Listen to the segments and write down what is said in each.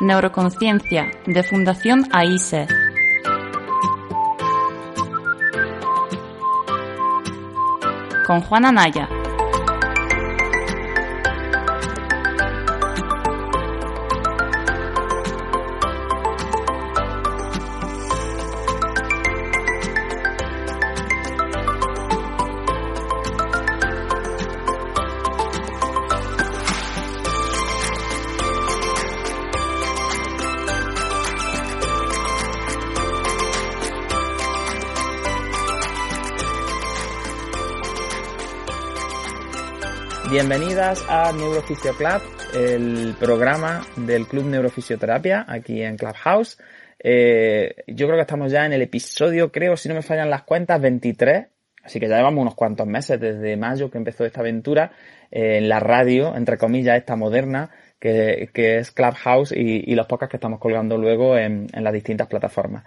Neuroconciencia, de Fundación AISE. Con Juana Naya. Bienvenidas a Neurofisio Club, el programa del Club Neurofisioterapia aquí en Clubhouse. Yo creo que estamos ya en el episodio, si no me fallan las cuentas, 23. Así que ya llevamos unos cuantos meses desde mayo que empezó esta aventura en la radio, entre comillas, esta moderna, que es Clubhouse y los podcasts que estamos colgando luego en las distintas plataformas.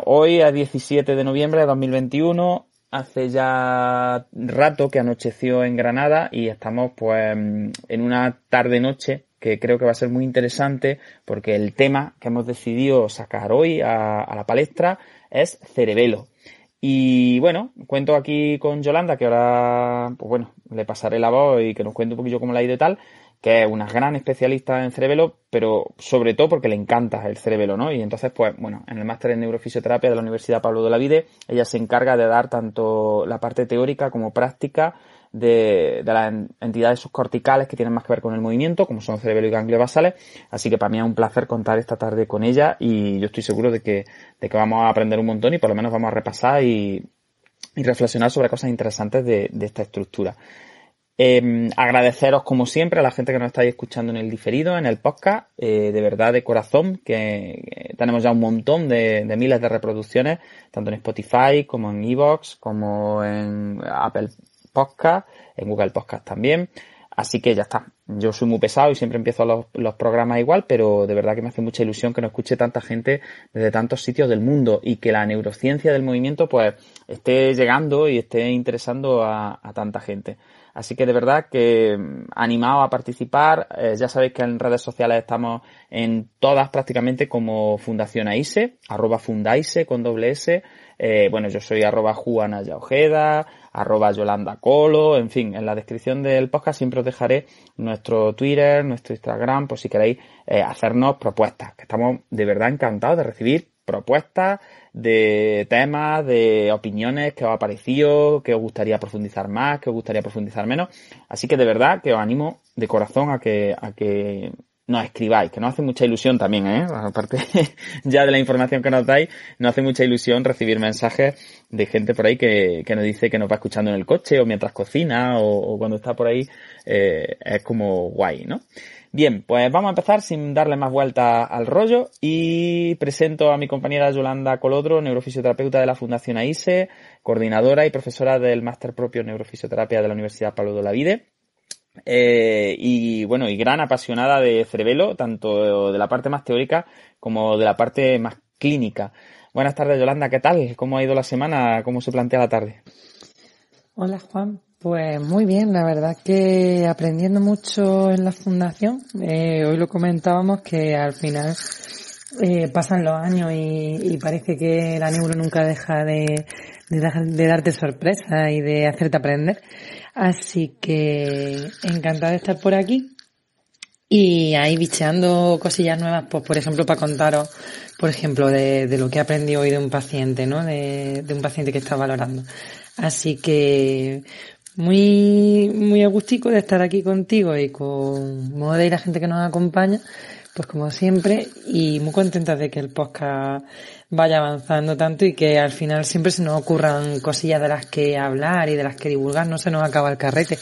Hoy es 17 de noviembre de 2021. Hace ya rato que anocheció en Granada y estamos pues en una tarde-noche que creo que va a ser muy interesante porque el tema que hemos decidido sacar hoy a la palestra es cerebelo. Y bueno, cuento aquí con Yolanda, que ahora le pasaré la voz y que nos cuente un poquillo cómo le ha ido y tal, que es una gran especialista en cerebelo, pero sobre todo porque le encanta el cerebelo, ¿no? Y entonces, en el máster en neurofisioterapia de la Universidad Pablo de Olavide, ella se encarga de dar tanto la parte teórica como práctica de las entidades subcorticales que tienen más que ver con el movimiento, como son cerebelo y ganglios basales. Así que para mí es un placer contar esta tarde con ella y yo estoy seguro de que vamos a aprender un montón y por lo menos vamos a repasar y reflexionar sobre cosas interesantes de esta estructura. Agradeceros como siempre a la gente que nos estáis escuchando en el diferido, en el podcast, de verdad de corazón, que tenemos ya un montón de miles de reproducciones, tanto en Spotify como en iVoox, como en Apple Podcast, en Google Podcast también. Así que ya está. Yo soy muy pesado y siempre empiezo los programas igual, pero de verdad que me hace mucha ilusión que nos escuche tanta gente desde tantos sitios del mundo y que la neurociencia del movimiento pues esté llegando y esté interesando a tanta gente. Así que de verdad que animaos a participar. Ya sabéis que en redes sociales estamos en todas prácticamente como Fundación AISE, @fundaise con doble S. Yo soy @JuanaYaojeda, @YolandaColo, en fin, en la descripción del podcast siempre os dejaré nuestro Twitter, nuestro Instagram, por si queréis hacernos propuestas, que estamos de verdad encantados de recibir propuestas de temas, de opiniones que os ha parecido, que os gustaría profundizar más, que os gustaría profundizar menos. Así que de verdad que os animo de corazón a que nos escribáis, que nos hace mucha ilusión también, aparte ya de la información que nos dais, nos hace mucha ilusión recibir mensajes de gente por ahí que nos dice que nos va escuchando en el coche o mientras cocina o cuando está por ahí. Es como guay, ¿no? Bien, pues vamos a empezar sin darle más vuelta al rollo y presento a mi compañera Yolanda Colodro, neurofisioterapeuta de la Fundación AISE, coordinadora y profesora del máster propio en neurofisioterapia de la Universidad Pablo de Olavide. Y gran apasionada de cerebelo, tanto de la parte más teórica como de la parte más clínica. Buenas tardes, Yolanda, ¿qué tal? ¿Cómo ha ido la semana? ¿Cómo se plantea la tarde? Hola, Juan. Pues muy bien, la verdad que aprendiendo mucho en la fundación. Hoy lo comentábamos que al final pasan los años y parece que la neuro nunca deja de darte sorpresas y de hacerte aprender. Así que encantada de estar por aquí y ahí bicheando cosillas nuevas, pues por ejemplo para contaros, por ejemplo, de lo que he aprendido hoy de un paciente, ¿no? De un paciente que está valorando. Así que muy agustico de estar aquí contigo y con Moda y la gente que nos acompaña, pues como siempre, y muy contenta de que el podcast vaya avanzando tanto y que al final siempre se nos ocurran cosillas de las que hablar y de las que divulgar, no se nos acaba el carrete.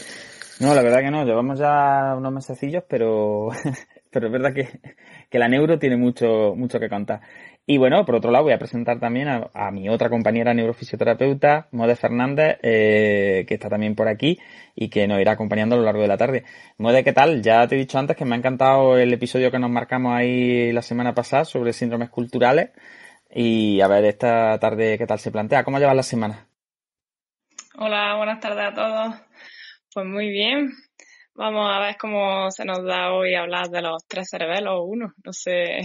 No, la verdad que no, llevamos ya unos mesecillos, pero es verdad que la neuro tiene mucho que contar. Y bueno, por otro lado voy a presentar también a mi otra compañera neurofisioterapeuta, Mode Fernández, que está también por aquí y que nos irá acompañando a lo largo de la tarde. Mode, ¿qué tal? Ya te he dicho antes que me ha encantado el episodio que nos marcamos ahí la semana pasada sobre síndromes culturales y a ver esta tarde qué tal se plantea. ¿Cómo llevas la semana? Hola, buenas tardes a todos. Pues muy bien. Vamos a ver cómo se nos da hoy hablar de los 3 cerebelos, uno, no sé.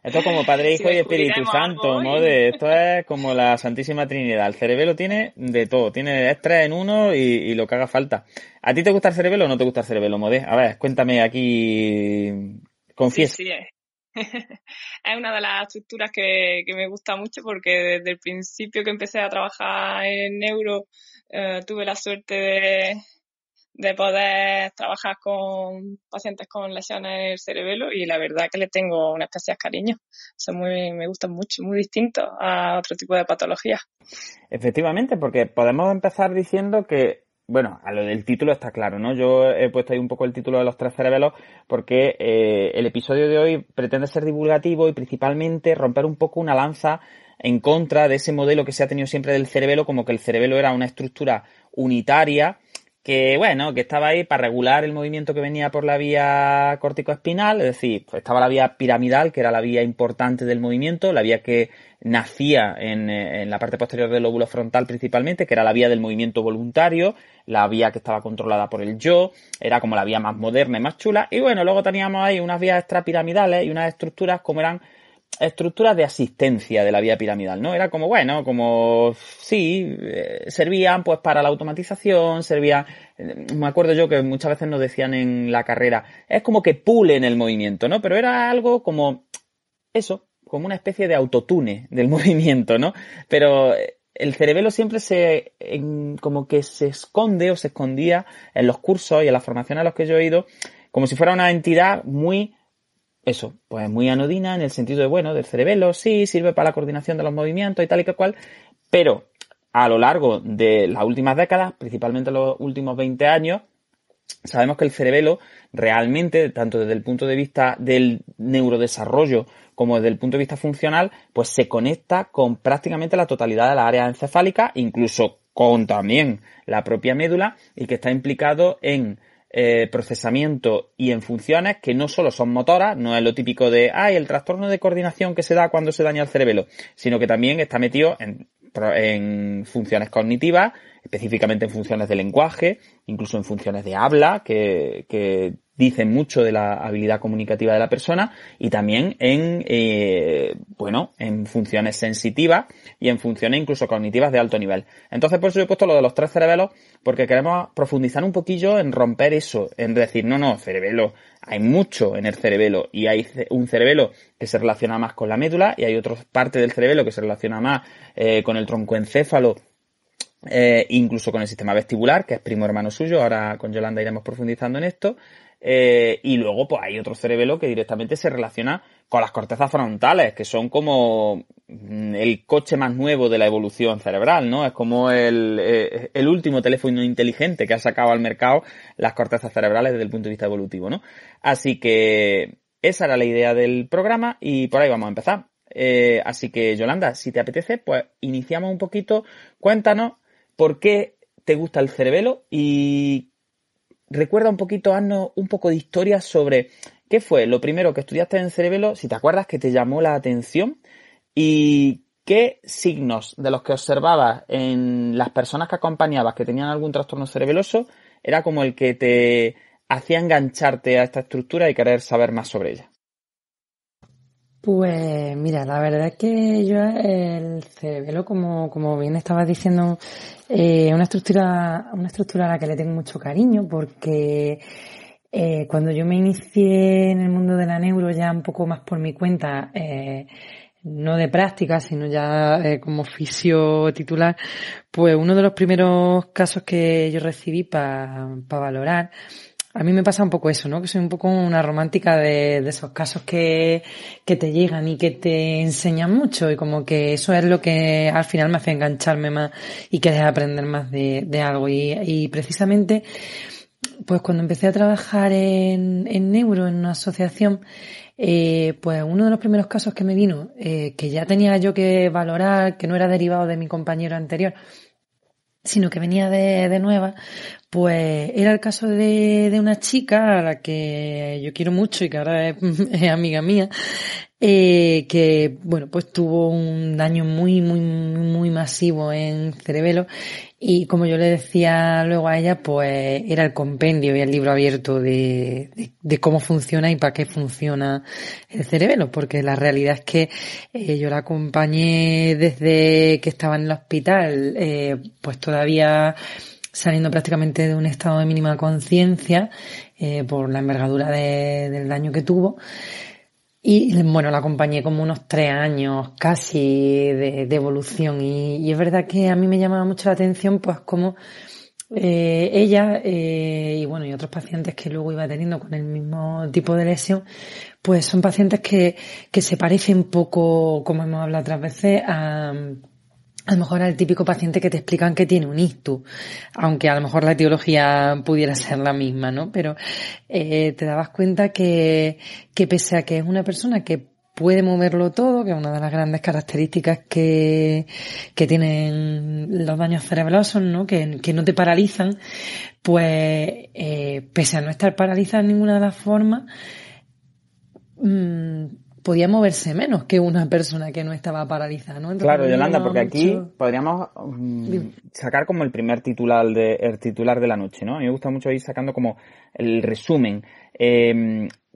Esto es como Padre, si Hijo y Espíritu descubriremos algo Santo, hoy. Mode. Esto es como la Santísima Trinidad. El cerebelo tiene de todo. Es 3 en uno y lo que haga falta. ¿A ti te gusta el cerebelo o no te gusta el cerebelo, Mode? A ver, cuéntame aquí. Confiesa. Sí, es una de las estructuras que me gusta mucho porque desde el principio que empecé a trabajar en neuro tuve la suerte de poder trabajar con pacientes con lesiones en el cerebelo y la verdad que le tengo un especial cariño. Me gustan mucho, muy distintos a otro tipo de patologías. Efectivamente, porque podemos empezar diciendo que, bueno, a lo del título está claro, ¿no? Yo he puesto ahí un poco el título de los 3 cerebelos porque el episodio de hoy pretende ser divulgativo y principalmente romper un poco una lanza en contra de ese modelo que se ha tenido siempre del cerebelo, como que el cerebelo era una estructura unitaria que, bueno, que estaba ahí para regular el movimiento que venía por la vía córtico-espinal, es decir, pues estaba la vía piramidal, que era la vía importante del movimiento, la vía que nacía en la parte posterior del lóbulo frontal principalmente, que era la vía del movimiento voluntario, la vía que estaba controlada por el yo, era como la vía más moderna y más chula, y bueno, luego teníamos ahí unas vías extrapiramidales y unas estructuras como eran estructuras de asistencia de la vía piramidal, ¿no? Era como, bueno, como, sí, servían pues para la automatización, servían, me acuerdo yo que muchas veces nos decían en la carrera, es como que pulen el movimiento, ¿no? Pero era algo como, eso, como una especie de autotune del movimiento, ¿no? Pero el cerebelo siempre como que se esconde o se escondía en los cursos y en las formaciones a los que yo he ido, como si fuera una entidad muy, eso, pues muy anodina en el sentido de, bueno, del cerebelo, sí, sirve para la coordinación de los movimientos y tal y que cual, pero a lo largo de las últimas décadas, principalmente los últimos 20 años, sabemos que el cerebelo realmente, tanto desde el punto de vista del neurodesarrollo como desde el punto de vista funcional, pues se conecta con prácticamente la totalidad de las áreas encefálicas, incluso con también la propia médula, y que está implicado en procesamiento y en funciones que no solo son motoras, no es lo típico de el trastorno de coordinación que se da cuando se daña el cerebelo, sino que también está metido en funciones cognitivas, específicamente en funciones de lenguaje, incluso en funciones de habla, que dicen mucho de la habilidad comunicativa de la persona, y también en funciones sensitivas y en funciones incluso cognitivas de alto nivel. Entonces, por eso he puesto lo de los 3 cerebelos, porque queremos profundizar un poquillo en romper eso, en decir, no, cerebelo, hay mucho en el cerebelo, y hay un cerebelo que se relaciona más con la médula, y hay otra parte del cerebelo que se relaciona más con el troncoencéfalo, incluso con el sistema vestibular, que es primo hermano suyo. Ahora con Yolanda iremos profundizando en esto. Y luego pues hay otro cerebelo que directamente se relaciona con las cortezas frontales, que son como el coche más nuevo de la evolución cerebral, ¿no? Es como el último teléfono inteligente que ha sacado al mercado las cortezas cerebrales desde el punto de vista evolutivo, ¿no? Así que esa era la idea del programa y por ahí vamos a empezar. Así que, Yolanda, si te apetece, pues iniciamos un poquito. Cuéntanos por qué te gusta el cerebelo y recuerda un poquito, haznos un poco de historia sobre qué fue lo primero que estudiaste en cerebelo, si te acuerdas, que te llamó la atención y qué signos de los que observabas en las personas que acompañabas que tenían algún trastorno cerebeloso era como el que te hacía engancharte a esta estructura y querer saber más sobre ella. Pues mira, la verdad es que yo el cerebelo, como bien estabas diciendo, una estructura a la que le tengo mucho cariño, porque cuando yo me inicié en el mundo de la neuro ya un poco más por mi cuenta, no de práctica, sino ya como fisio titular, pues uno de los primeros casos que yo recibí para valorar, a mí me pasa un poco eso, ¿no? Que soy un poco una romántica de esos casos que te llegan y que te enseñan mucho, y como que eso es lo que al final me hace engancharme más y querer aprender más de algo. Y precisamente, pues cuando empecé a trabajar en neuro, en una asociación, pues uno de los primeros casos que me vino, que ya tenía yo que valorar, que no era derivado de mi compañero anterior, sino que venía de nueva, Pues era el caso de una chica a la que yo quiero mucho y que ahora es amiga mía, que, bueno, pues tuvo un daño muy masivo en cerebelo y como yo le decía luego a ella, pues era el compendio y el libro abierto de cómo funciona y para qué funciona el cerebelo, porque la realidad es que yo la acompañé desde que estaba en el hospital, pues todavía saliendo prácticamente de un estado de mínima conciencia por la envergadura del daño que tuvo. Y bueno, la acompañé como unos 3 años casi de evolución y es verdad que a mí me llamaba mucho la atención pues como ella y bueno y otros pacientes que luego iba teniendo con el mismo tipo de lesión, pues son pacientes que se parecen poco, como hemos hablado otras veces, a lo mejor al típico paciente que te explican que tiene un ictus, aunque a lo mejor la etiología pudiera ser la misma, ¿no? Pero te dabas cuenta que pese a que es una persona que puede moverlo todo, que es una de las grandes características que tienen los daños cerebrosos, ¿no? Que no te paralizan, pues pese a no estar paralizada en ninguna de las formas, podía moverse menos que una persona que no estaba paralizada, ¿no? Entonces, claro, Yolanda, porque aquí podríamos sacar como el primer titular de la noche, ¿no? A mí me gusta mucho ir sacando como el resumen.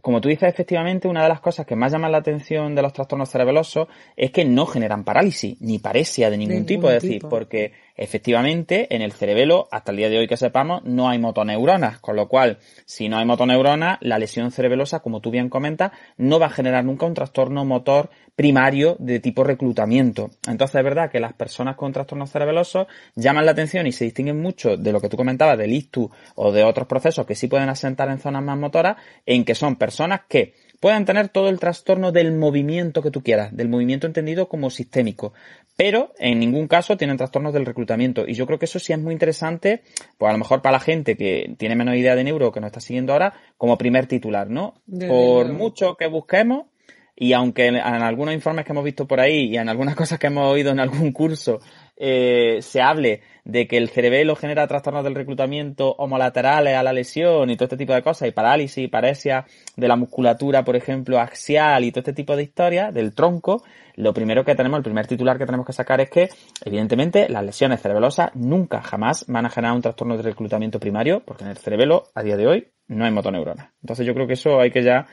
Como tú dices, efectivamente, una de las cosas que más llaman la atención de los trastornos cerebelosos es que no generan parálisis, ni paresia de ningún tipo. Es decir, porque efectivamente en el cerebelo, hasta el día de hoy que sepamos, no hay motoneuronas, con lo cual, si no hay motoneuronas, la lesión cerebelosa, como tú bien comentas, no va a generar nunca un trastorno motor primario de tipo reclutamiento. Entonces es verdad que las personas con trastornos cerebelosos llaman la atención y se distinguen mucho de lo que tú comentabas del ictus o de otros procesos que sí pueden asentar en zonas más motoras, en que son personas que pueden tener todo el trastorno del movimiento que tú quieras, del movimiento entendido como sistémico, pero en ningún caso tienen trastornos del reclutamiento. Y yo creo que eso sí es muy interesante, pues a lo mejor para la gente que tiene menos idea de neuro, que nos está siguiendo ahora, como primer titular, ¿no? Por mucho que busquemos, y aunque en algunos informes que hemos visto por ahí y en algunas cosas que hemos oído en algún curso se hable de que el cerebelo genera trastornos del reclutamiento homolaterales a la lesión y todo este tipo de cosas, y parálisis, paresia de la musculatura, por ejemplo, axial y todo este tipo de historias del tronco, lo primero que tenemos, el primer titular que tenemos que sacar es que, evidentemente, las lesiones cerebelosas nunca, jamás van a generar un trastorno de reclutamiento primario, porque en el cerebelo, a día de hoy, no hay motoneuronas. Entonces yo creo que eso hay que ya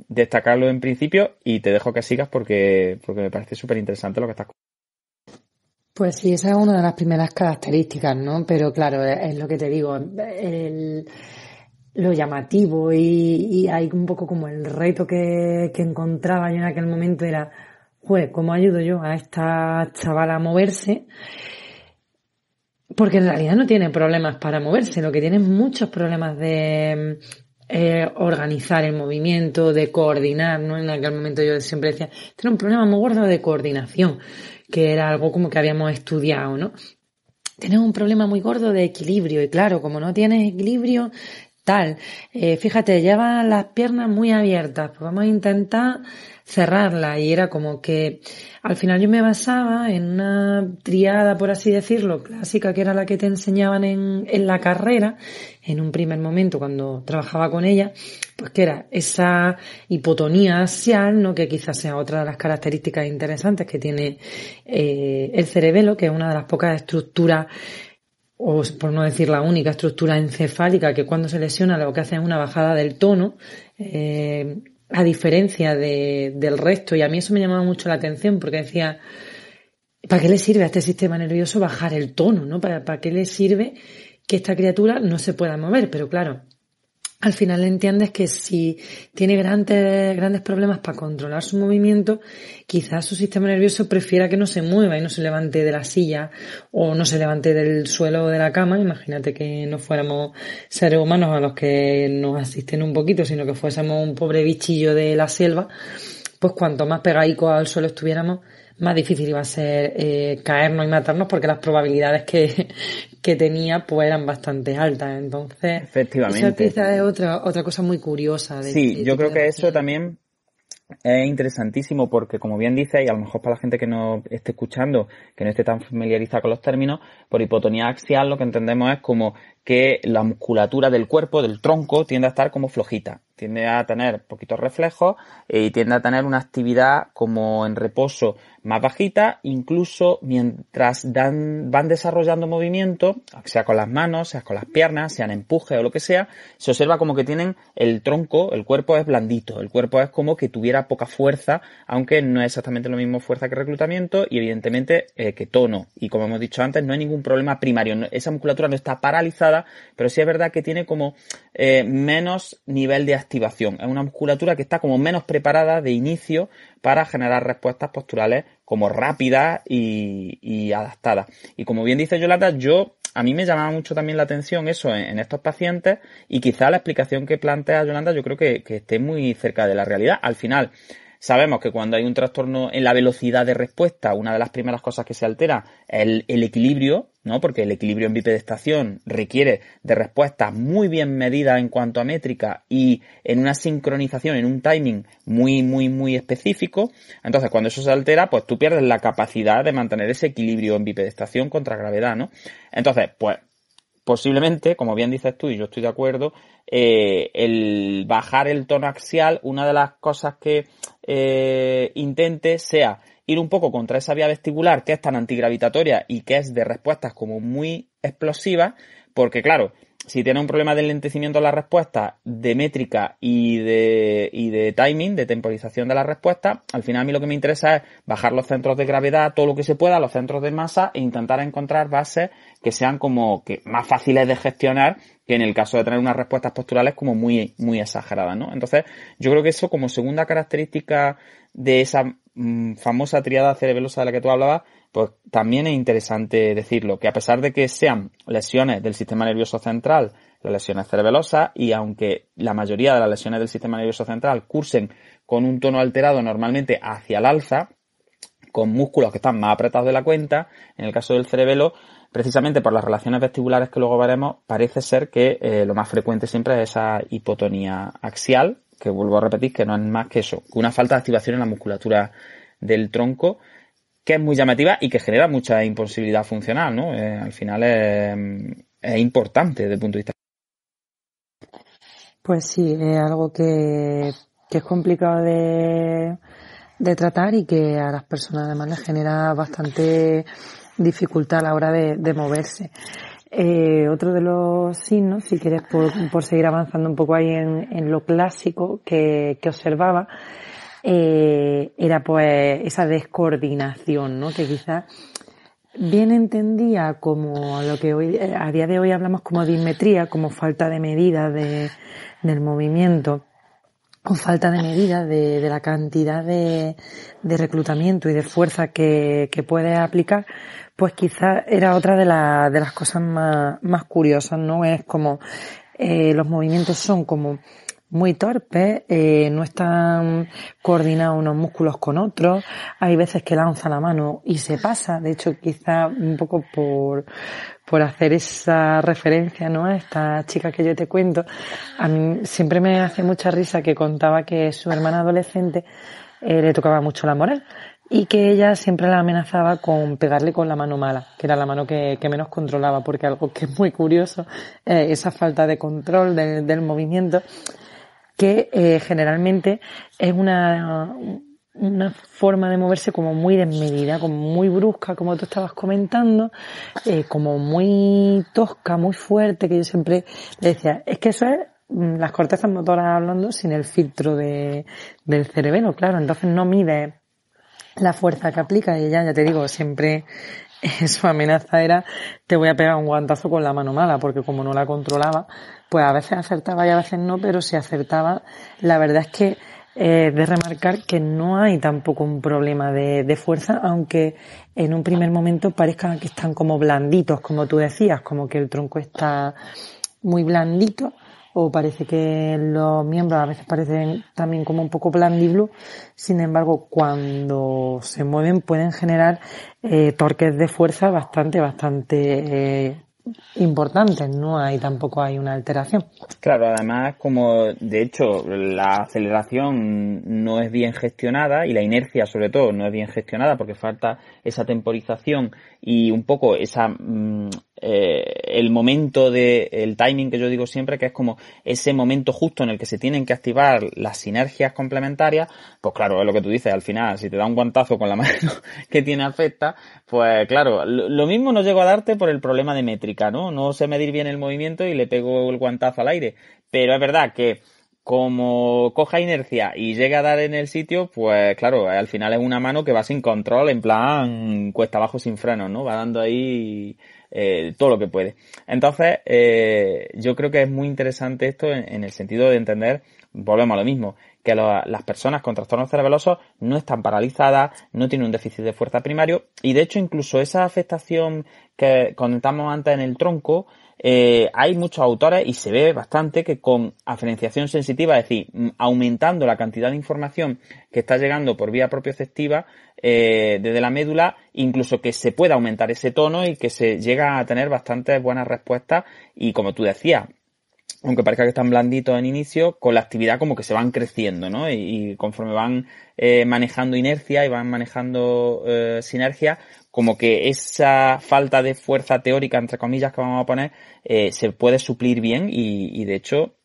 destacarlo en principio y te dejo que sigas porque me parece súper interesante lo que estás. Pues sí, esa es una de las primeras características, ¿no? Pero claro, es lo que te digo, lo llamativo y hay un poco como el reto que encontraba yo en aquel momento era, pues, ¿cómo ayudo yo a esta chavala a moverse? Porque en realidad no tiene problemas para moverse, lo que tiene es muchos problemas de organizar el movimiento, de coordinar, ¿no? En aquel momento yo siempre decía, tiene un problema muy gordo de coordinación, que era algo como que habíamos estudiado, ¿no? Tienes un problema muy gordo de equilibrio y claro, como no tienes equilibrio, tal, fíjate, llevas las piernas muy abiertas, pues vamos a intentar cerrarlas y era como que al final yo me basaba en una triada, por así decirlo, clásica, que era la que te enseñaban en la carrera, en un primer momento cuando trabajaba con ella, pues que era esa hipotonía axial, ¿no? Que quizás sea otra de las características interesantes que tiene el cerebelo, que es una de las pocas estructuras, o por no decir la única estructura encefálica que cuando se lesiona lo que hace es una bajada del tono, a diferencia del resto, y a mí eso me llamaba mucho la atención porque decía, ¿para qué le sirve a este sistema nervioso bajar el tono, ¿no? ¿Para qué le sirve que esta criatura no se pueda mover? Pero claro, al final entiendes que si tiene grandes problemas para controlar su movimiento, quizás su sistema nervioso prefiera que no se mueva y no se levante de la silla o no se levante del suelo o de la cama. Imagínate que no fuéramos seres humanos a los que nos asisten un poquito, sino que fuésemos un pobre bichillo de la selva, pues cuanto más pegaicos al suelo estuviéramos, más difícil iba a ser caernos y matarnos porque las probabilidades que tenía pues eran bastante altas. Entonces, efectivamente, eso quizás es otra cosa muy curiosa. Sí, yo creo que eso también Es interesantísimo porque, como bien dice, y a lo mejor para la gente que nos esté escuchando, que no esté tan familiarizada con los términos, por hipotonía axial lo que entendemos es como que la musculatura del cuerpo, del tronco, tiende a estar como flojita, tiende a tener poquitos reflejos y tiende a tener una actividad como en reposo más bajita, incluso mientras van desarrollando movimiento, sea con las manos, sea con las piernas, sean empuje o lo que sea, se observa como que tienen el tronco, el cuerpo es blandito, el cuerpo es como que tuviera poca fuerza, aunque no es exactamente lo mismo fuerza que reclutamiento y evidentemente que tono. Y como hemos dicho antes, no hay ningún problema primario, esa musculatura no está paralizada, pero sí es verdad que tiene como menos nivel de activación. Es una musculatura que está como menos preparada de inicio para generar respuestas posturales como rápidas y adaptadas. Y como bien dice Yolanda, a mí me llamaba mucho también la atención eso en estos pacientes y quizá la explicación que plantea Yolanda yo creo que esté muy cerca de la realidad. Al final, sabemos que cuando hay un trastorno en la velocidad de respuesta, una de las primeras cosas que se altera es el equilibrio, ¿no? Porque el equilibrio en bipedestación requiere de respuestas muy bien medidas en cuanto a métrica y en una sincronización, en un timing muy, muy, muy específico. Entonces, cuando eso se altera, pues tú pierdes la capacidad de mantener ese equilibrio en bipedestación contra gravedad, ¿no? Entonces, pues, posiblemente, como bien dices tú, y yo estoy de acuerdo, el bajar el tono axial, una de las cosas que intente sea ir un poco contra esa vía vestibular que es tan antigravitatoria y que es de respuestas como muy explosivas, porque claro, si tiene un problema de enlentecimiento de la respuesta, de métrica y de timing, de temporización de la respuesta, al final a mí lo que me interesa es bajar los centros de gravedad, todo lo que se pueda, los centros de masa e intentar encontrar bases que sean como que más fáciles de gestionar que en el caso de tener unas respuestas posturales como muy, muy exageradas, ¿no? Entonces, yo creo que eso como segunda característica de esa famosa triada cerebelosa de la que tú hablabas, pues también es interesante decirlo, que a pesar de que sean lesiones del sistema nervioso central, las lesiones cerebelosas, y aunque la mayoría de las lesiones del sistema nervioso central cursen con un tono alterado normalmente hacia el alza, con músculos que están más apretados de la cuenta, en el caso del cerebelo, precisamente por las relaciones vestibulares que luego veremos, parece ser que lo más frecuente siempre es esa hipotonía axial, que vuelvo a repetir que no es más que eso, que una falta de activación en la musculatura del tronco, que es muy llamativa y que genera mucha imposibilidad funcional, ¿no? Al final es importante desde el punto de vista. Pues sí, es algo que es complicado de tratar y que a las personas además les genera bastante dificultad a la hora de moverse. Otro de los signos, si quieres por seguir avanzando un poco ahí en lo clásico que observaba, era pues esa descoordinación, ¿no? Que quizás bien entendía como lo que hoy, a día de hoy hablamos como dismetría, como falta de medida del movimiento, o falta de medida de la cantidad de reclutamiento y de fuerza que puede aplicar, pues quizás era otra de las cosas más curiosas, ¿no? Es como, los movimientos son como muy torpes, no están coordinados unos músculos con otros, hay veces que lanza la mano y se pasa, de hecho quizá un poco por hacer esa referencia, ¿no? A esta chica que yo te cuento, a mí siempre me hace mucha risa que contaba que su hermana adolescente le tocaba mucho la moral y que ella siempre la amenazaba con pegarle con la mano mala, que era la mano que menos controlaba, porque algo que es muy curioso, esa falta de control del movimiento, que generalmente es una forma de moverse como muy desmedida, como muy brusca, como tú estabas comentando, como muy tosca, muy fuerte, que yo siempre le decía, es que eso es las cortezas motoras hablando sin el filtro del cerebelo, claro, entonces no mide la fuerza que aplica y ella, ya te digo, siempre su amenaza era te voy a pegar un guantazo con la mano mala, porque como no la controlaba, pues a veces acertaba y a veces no, pero si acertaba, la verdad es que de remarcar que no hay tampoco un problema de fuerza, aunque en un primer momento parezca que están como blanditos, como tú decías, como que el tronco está muy blandito, o parece que los miembros a veces parecen también como un poco blandiblu. Sin embargo, cuando se mueven pueden generar torques de fuerza bastante importantes, tampoco hay una alteración. Claro, además, como de hecho la aceleración no es bien gestionada y la inercia sobre todo no es bien gestionada porque falta esa temporización y un poco el momento el timing que yo digo siempre, que es como ese momento justo en el que se tienen que activar las sinergias complementarias, pues claro, es lo que tú dices, al final, si te da un guantazo con la mano que tiene afecta, pues claro, lo mismo no llego a darte por el problema de métrica, ¿no? No sé medir bien el movimiento y le pego el guantazo al aire, pero es verdad que como coja inercia y llega a dar en el sitio, pues claro, al final es una mano que va sin control, en plan cuesta abajo sin frenos, ¿no? Va dando ahí todo lo que puede. Entonces, yo creo que es muy interesante esto en el sentido de entender, volvemos a lo mismo, que las personas con trastornos cerebelosos no están paralizadas, no tienen un déficit de fuerza primario y de hecho incluso esa afectación que comentamos antes en el tronco, hay muchos autores y se ve bastante que con aferenciación sensitiva, es decir, aumentando la cantidad de información que está llegando por vía propioceptiva desde la médula, incluso que se pueda aumentar ese tono y que se llega a tener bastantes buenas respuestas y como tú decías, aunque parezca que están blanditos en inicio, con la actividad como que se van creciendo, ¿no? Y conforme van manejando inercia y van manejando sinergia, como que esa falta de fuerza teórica, entre comillas, que vamos a poner, se puede suplir bien y de hecho,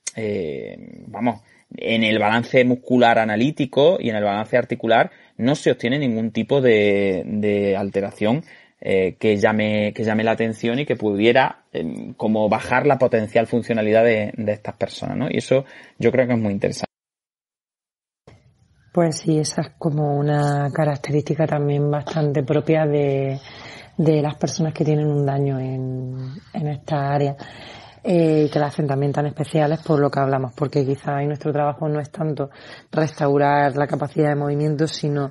vamos, en el balance muscular analítico y en el balance articular no se obtiene ningún tipo de alteración que llame la atención y que pudiera como bajar la potencial funcionalidad de estas personas, ¿no? Y eso yo creo que es muy interesante. Pues sí, esa es como una característica también bastante propia de las personas que tienen un daño en esta área, que la hacen también tan especiales por lo que hablamos, porque quizá ahí nuestro trabajo no es tanto restaurar la capacidad de movimiento, sino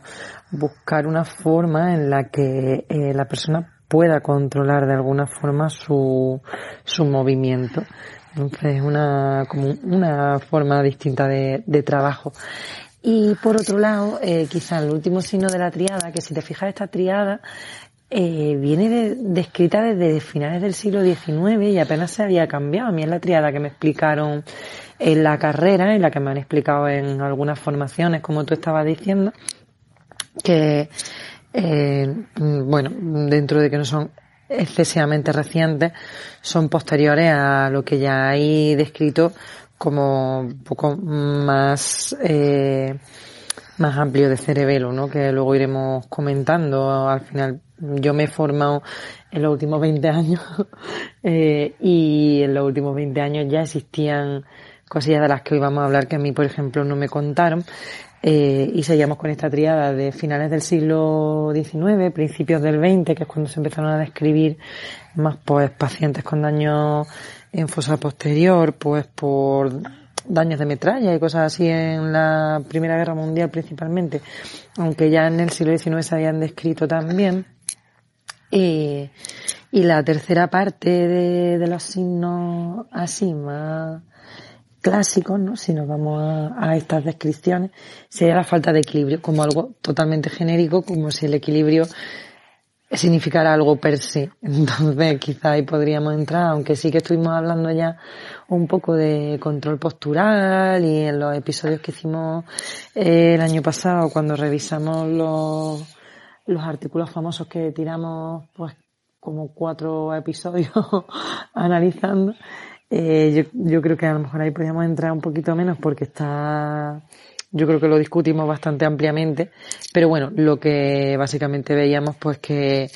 buscar una forma en la que la persona pueda controlar de alguna forma su movimiento. Entonces es como una forma distinta de trabajo. Y por otro lado, quizá el último signo de la triada, que si te fijas esta triada viene descrita desde finales del siglo XIX y apenas se había cambiado. A mí es la triada que me explicaron en la carrera, en la que me han explicado en algunas formaciones, como tú estabas diciendo, que bueno, dentro de que no son excesivamente recientes, son posteriores a lo que ya hay descrito como un poco más amplio de cerebelo, ¿no? Que luego iremos comentando. Al final, yo me he formado en los últimos 20 años y en los últimos 20 años ya existían cosillas de las que hoy vamos a hablar que a mí, por ejemplo, no me contaron. Y seguíamos con esta triada de finales del siglo XIX, principios del XX, que es cuando se empezaron a describir más pues pacientes con daño en fosa posterior, pues por daños de metralla y cosas así en la Primera Guerra Mundial principalmente, aunque ya en el siglo XIX se habían descrito también. Y la tercera parte de los signos así más clásicos, ¿no? Si nos vamos a estas descripciones, sería la falta de equilibrio, como algo totalmente genérico, como si el equilibrio significara algo per se. Entonces, quizá ahí podríamos entrar, aunque sí que estuvimos hablando ya un poco de control postural y en los episodios que hicimos el año pasado, cuando revisamos los artículos famosos que tiramos, pues como 4 episodios analizando. Yo creo que a lo mejor ahí podríamos entrar un poquito menos porque yo creo que lo discutimos bastante ampliamente, pero bueno, lo que básicamente veíamos pues que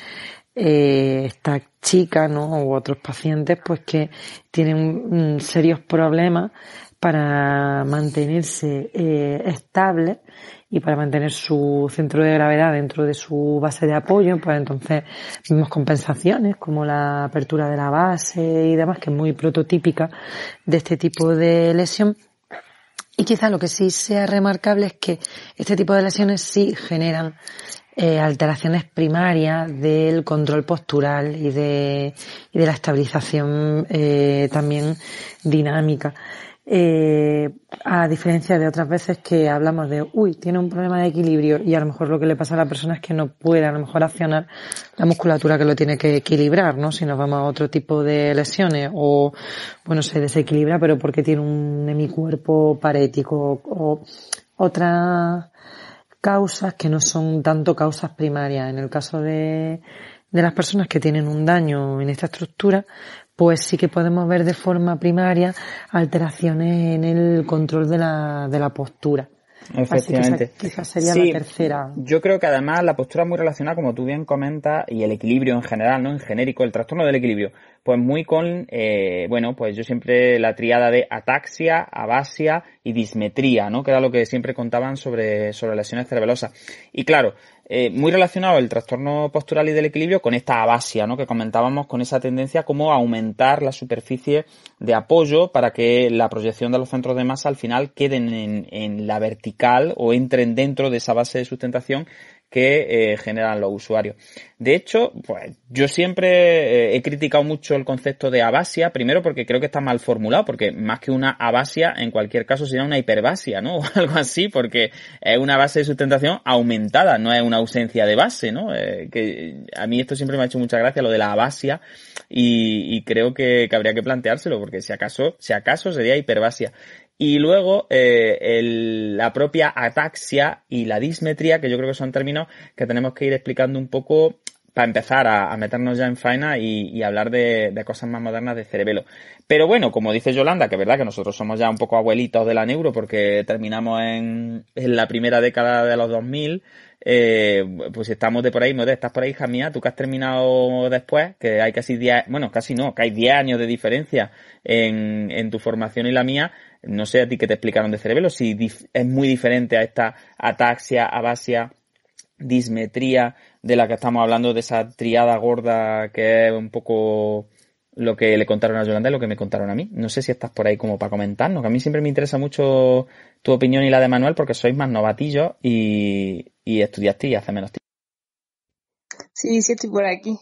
esta chica, ¿no? U otros pacientes pues que tienen serios problemas para mantenerse estables y para mantener su centro de gravedad dentro de su base de apoyo. Pues entonces vemos compensaciones como la apertura de la base y demás, que es muy prototípica de este tipo de lesión. Y quizá lo que sí sea remarcable es que este tipo de lesiones sí generan alteraciones primarias del control postural y de la estabilización también dinámica. A diferencia de otras veces que hablamos de, tiene un problema de equilibrio y a lo mejor lo que le pasa a la persona es que no puede a lo mejor accionar la musculatura que lo tiene que equilibrar, ¿no? Si nos vamos a otro tipo de lesiones o, bueno, se desequilibra pero porque tiene un hemicuerpo parético o otras causas que no son tanto causas primarias. En el caso de las personas que tienen un daño en esta estructura, pues sí que podemos ver de forma primaria alteraciones en el control de la postura. Efectivamente. Así que esa sería la tercera. Yo creo que además la postura es muy relacionada, como tú bien comentas, y el equilibrio en general, ¿no? En genérico, el trastorno del equilibrio, pues muy con, pues yo siempre la tríada de ataxia, abasia y dismetría, ¿no? Que era lo que siempre contaban sobre lesiones cerebelosas. Y claro, muy relacionado el trastorno postural y del equilibrio con esta abasia, ¿no? Que comentábamos, con esa tendencia como a aumentar la superficie de apoyo para que la proyección de los centros de masa al final queden en la vertical o entren dentro de esa base de sustentación que generan los usuarios. De hecho, pues yo siempre he criticado mucho el concepto de abasia, primero porque creo que está mal formulado, porque más que una abasia, en cualquier caso sería una hiperbasia, ¿no? O algo así, porque es una base de sustentación aumentada, no es una ausencia de base, ¿no? Que a mí esto siempre me ha hecho mucha gracia, lo de la abasia, y creo que habría que planteárselo, porque si acaso sería hiperbasia. Y luego la propia ataxia y la dismetría, que yo creo que son términos que tenemos que ir explicando un poco para empezar a meternos ya en faena y hablar de cosas más modernas de cerebelo. Pero bueno, como dice Yolanda, que es verdad que nosotros somos ya un poco abuelitos de la neuro porque terminamos en la primera década de los 2000, pues estamos de por ahí, Modest, estás por ahí, hija mía, tú que has terminado después, que hay casi 10, bueno, casi no, que hay 10 años de diferencia en tu formación y la mía. No sé a ti qué te explicaron de cerebelo, si es muy diferente a esta ataxia, abasia, dismetría de la que estamos hablando, de esa triada gorda que es un poco lo que le contaron a Yolanda y lo que me contaron a mí. No sé si estás por ahí como para comentarnos, que a mí siempre me interesa mucho tu opinión y la de Manuel porque sois más novatillos y estudiasteis hace menos tiempo. Sí, estoy por aquí.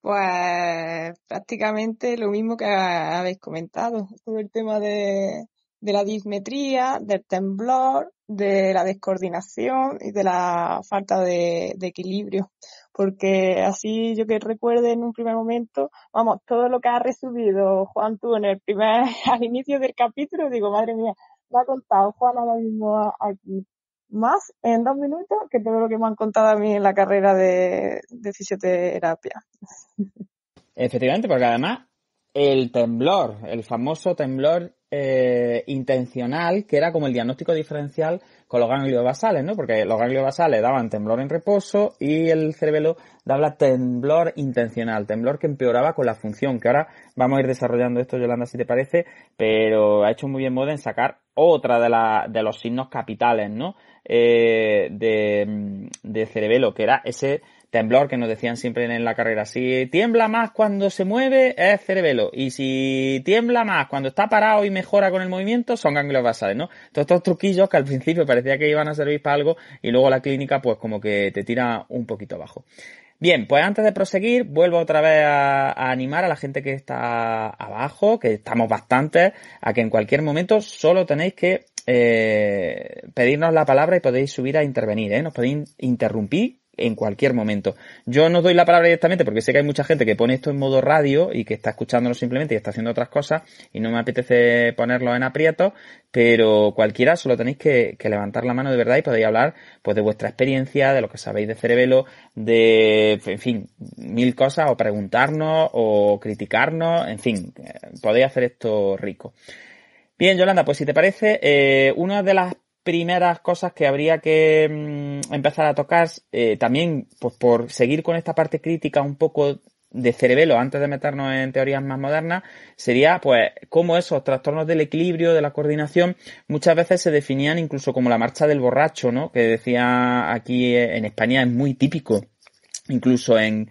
Pues prácticamente lo mismo que habéis comentado, sobre el tema de la dismetría, del temblor, de la descoordinación y de la falta de equilibrio. Porque así yo que recuerde en un primer momento, vamos, todo lo que ha resumido Juan tú al inicio del capítulo, digo, madre mía, me ha contado Juan ahora mismo aquí más en 2 minutos que todo lo que me han contado a mí en la carrera de fisioterapia. Efectivamente, porque además el temblor, el famoso temblor intencional, que era como el diagnóstico diferencial con los ganglios basales, ¿no? Porque los ganglios basales daban temblor en reposo y el cerebelo daba temblor intencional, temblor que empeoraba con la función, que ahora vamos a ir desarrollando esto, Yolanda, si te parece, pero ha hecho muy bien Moda en sacar otra de los signos capitales, ¿no? De cerebelo, que era ese temblor que nos decían siempre en la carrera. Si tiembla más cuando se mueve, es cerebelo. Y si tiembla más cuando está parado y mejora con el movimiento, son ganglios basales, ¿no? Todos estos truquillos que al principio parecía que iban a servir para algo y luego la clínica pues como que te tira un poquito abajo. Bien, pues antes de proseguir, vuelvo otra vez a animar a la gente que está abajo, que estamos bastantes, a que en cualquier momento solo tenéis que pedirnos la palabra y podéis subir a intervenir, ¿eh? Nos podéis interrumpir en cualquier momento. Yo no doy la palabra directamente porque sé que hay mucha gente que pone esto en modo radio y que está escuchándolo simplemente y está haciendo otras cosas y no me apetece ponerlo en aprietos, pero cualquiera solo tenéis que levantar la mano de verdad y podéis hablar pues de vuestra experiencia, de lo que sabéis de cerebelo, de, en fin, 1000 cosas, o preguntarnos o criticarnos, en fin, podéis hacer esto rico. Bien, Yolanda, pues si te parece, una de las primeras cosas que habría que empezar a tocar, también pues por seguir con esta parte crítica un poco de cerebelo antes de meternos en teorías más modernas, sería pues cómo esos trastornos del equilibrio, de la coordinación, muchas veces se definían incluso como la marcha del borracho, ¿no? Que decía aquí en España es muy típico, incluso en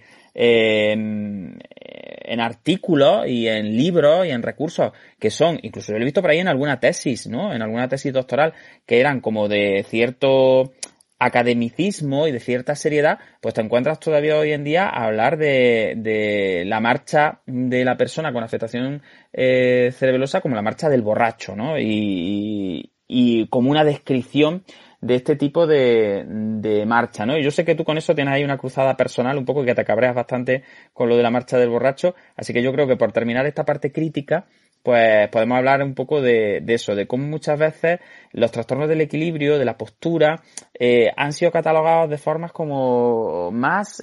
artículos y en libros y en recursos que son, incluso yo lo he visto por ahí en alguna tesis, ¿no? En alguna tesis doctoral, que eran como de cierto academicismo y de cierta seriedad, pues te encuentras todavía hoy en día a hablar de la marcha de la persona con afectación cerebelosa como la marcha del borracho, ¿no? Y como una descripción de este tipo de marcha, ¿no? Y yo sé que tú con eso tienes ahí una cruzada personal un poco que te cabreas bastante con lo de la marcha del borracho, así que yo creo que por terminar esta parte crítica, pues podemos hablar un poco de eso, de cómo muchas veces los trastornos del equilibrio, de la postura, han sido catalogados de formas como más,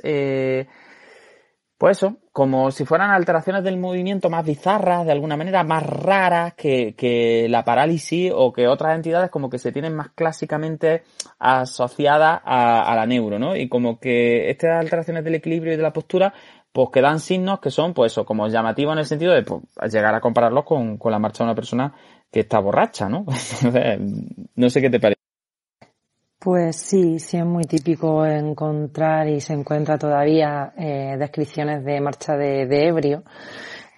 pues eso, como si fueran alteraciones del movimiento más bizarras, de alguna manera más raras que la parálisis o que otras entidades como que se tienen más clásicamente asociadas a la neuro, ¿no? Y como que estas alteraciones del equilibrio y de la postura pues que dan signos que son, pues eso, como llamativos en el sentido de pues, llegar a compararlos con la marcha de una persona que está borracha, ¿no? No sé qué te parece. Pues sí, sí es muy típico encontrar y se encuentra todavía descripciones de marcha de ebrio,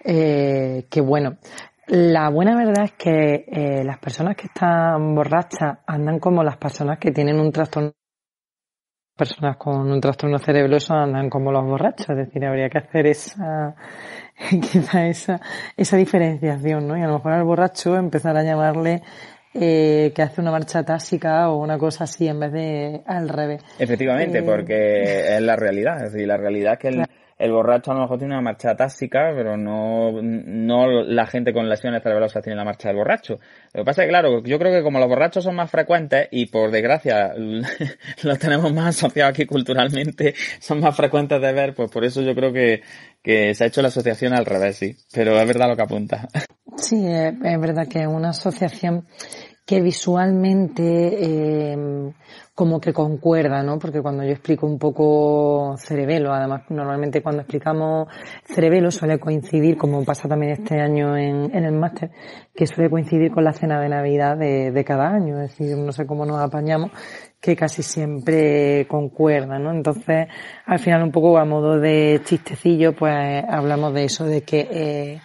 que bueno, la buena verdad es que las personas que están borrachas andan como las personas que tienen un trastorno. Personas con un trastorno cerebeloso andan como los borrachos, es decir, habría que hacer esa diferenciación, ¿no? Y a lo mejor al borracho empezar a llamarle que hace una marcha tásica o una cosa así en vez de al revés. Efectivamente, porque es la realidad, es decir, la realidad es que el borracho a lo mejor tiene una marcha tásica, pero no la gente con lesiones cerebrosas tiene la marcha del borracho. Lo que pasa es que, claro, yo creo que como los borrachos son más frecuentes y por desgracia los tenemos más asociados aquí culturalmente, son más frecuentes de ver, pues por eso yo creo que se ha hecho la asociación al revés, sí. Pero es verdad lo que apunta. Sí, es verdad que es una asociación que visualmente como que concuerda, ¿no? Porque cuando yo explico un poco cerebelo, además normalmente cuando explicamos cerebelo suele coincidir, como pasa también este año en el máster, que suele coincidir con la cena de Navidad de cada año, es decir, no sé cómo nos apañamos, que casi siempre concuerda, ¿no? Entonces, al final un poco a modo de chistecillo, pues hablamos de eso, de que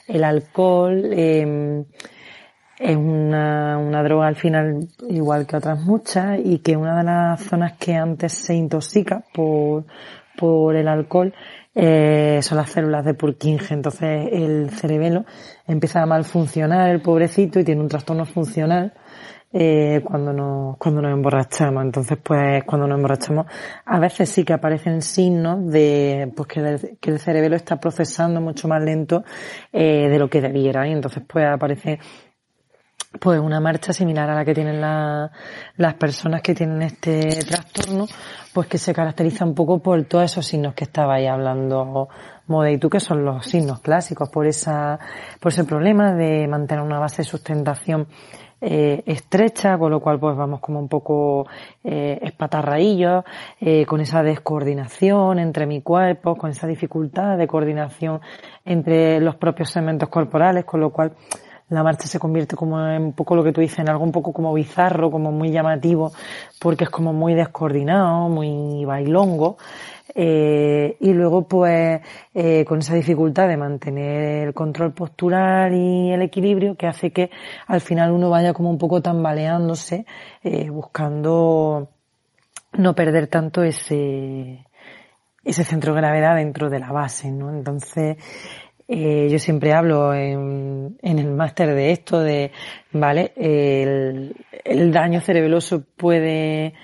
el alcohol es una droga al final igual que otras muchas y que una de las zonas que antes se intoxica por el alcohol son las células de Purkinje. Entonces el cerebelo empieza a mal funcionar, el pobrecito, y tiene un trastorno funcional cuando nos emborrachamos. Entonces, pues, cuando nos emborrachamos, a veces sí que aparecen signos de, pues, que el cerebelo está procesando mucho más lento, de lo que debiera. Y entonces, pues, aparece, pues, una marcha similar a la que tienen las personas que tienen este trastorno, pues, que se caracteriza un poco por todos esos signos que estabais hablando, Mode y tú, que son los signos clásicos, por ese problema de mantener una base de sustentación estrecha, con lo cual pues vamos como un poco espatarraillos, con esa descoordinación entre mi cuerpo, con esa dificultad de coordinación entre los propios segmentos corporales, con lo cual la marcha se convierte como en un poco lo que tú dices, en algo un poco como bizarro, como muy llamativo, porque es como muy descoordinado, muy bailongo. Y luego pues con esa dificultad de mantener el control postural y el equilibrio, que hace que al final uno vaya como un poco tambaleándose, buscando no perder tanto ese centro de gravedad dentro de la base, ¿no? Entonces yo siempre hablo en el máster de esto, vale, el daño cerebeloso puede,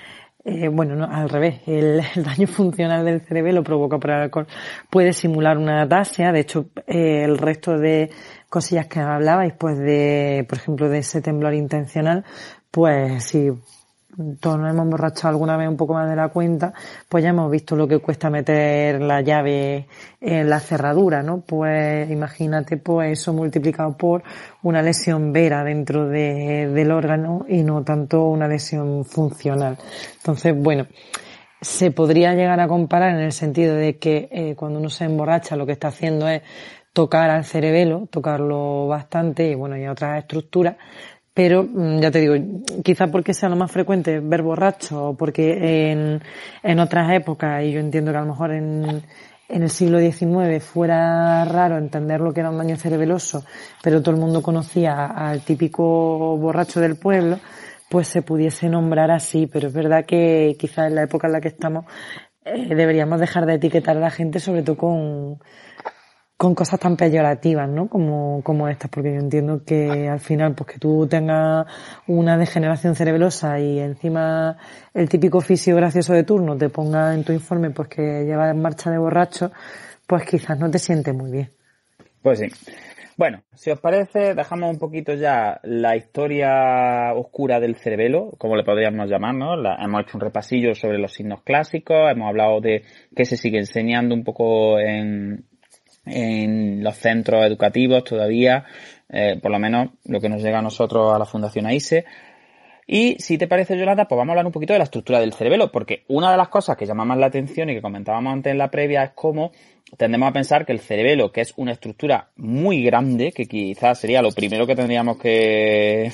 bueno, no, al revés, el daño funcional del cerebelo provocado por el alcohol puede simular una ataxia. De hecho, el resto de cosillas que hablabais, pues por ejemplo, de ese temblor intencional, pues si todos nos hemos emborrachado alguna vez un poco más de la cuenta, pues ya hemos visto lo que cuesta meter la llave en la cerradura, ¿no? Pues imagínate, pues eso multiplicado por una lesión vera dentro del órgano y no tanto una lesión funcional. Entonces, bueno, se podría llegar a comparar en el sentido de que cuando uno se emborracha lo que está haciendo es tocar al cerebelo, tocarlo bastante y bueno, y a otras estructuras. Pero, ya te digo, quizá porque sea lo más frecuente ver borracho o porque en otras épocas, y yo entiendo que a lo mejor en el siglo XIX fuera raro entender lo que era un daño cerebeloso, pero todo el mundo conocía al típico borracho del pueblo, pues se pudiese nombrar así, pero es verdad que quizás en la época en la que estamos deberíamos dejar de etiquetar a la gente, sobre todo con cosas tan peyorativas, ¿no? Como estas, porque yo entiendo que al final, pues que tú tengas una degeneración cerebrosa y encima el típico fisio gracioso de turno te ponga en tu informe pues que llevas en marcha de borracho, pues quizás no te siente muy bien. Pues sí. Bueno, si os parece, dejamos un poquito ya la historia oscura del cerebelo, como le podríamos llamar, ¿no? Hemos hecho un repasillo sobre los signos clásicos, hemos hablado de qué se sigue enseñando un poco en los centros educativos todavía, por lo menos lo que nos llega a nosotros a la Fundación AISE. Y si te parece, Yolanda, pues vamos a hablar un poquito de la estructura del cerebelo, porque una de las cosas que llama más la atención y que comentábamos antes en la previa es cómo tendemos a pensar que el cerebelo, que es una estructura muy grande, que quizás sería lo primero que tendríamos que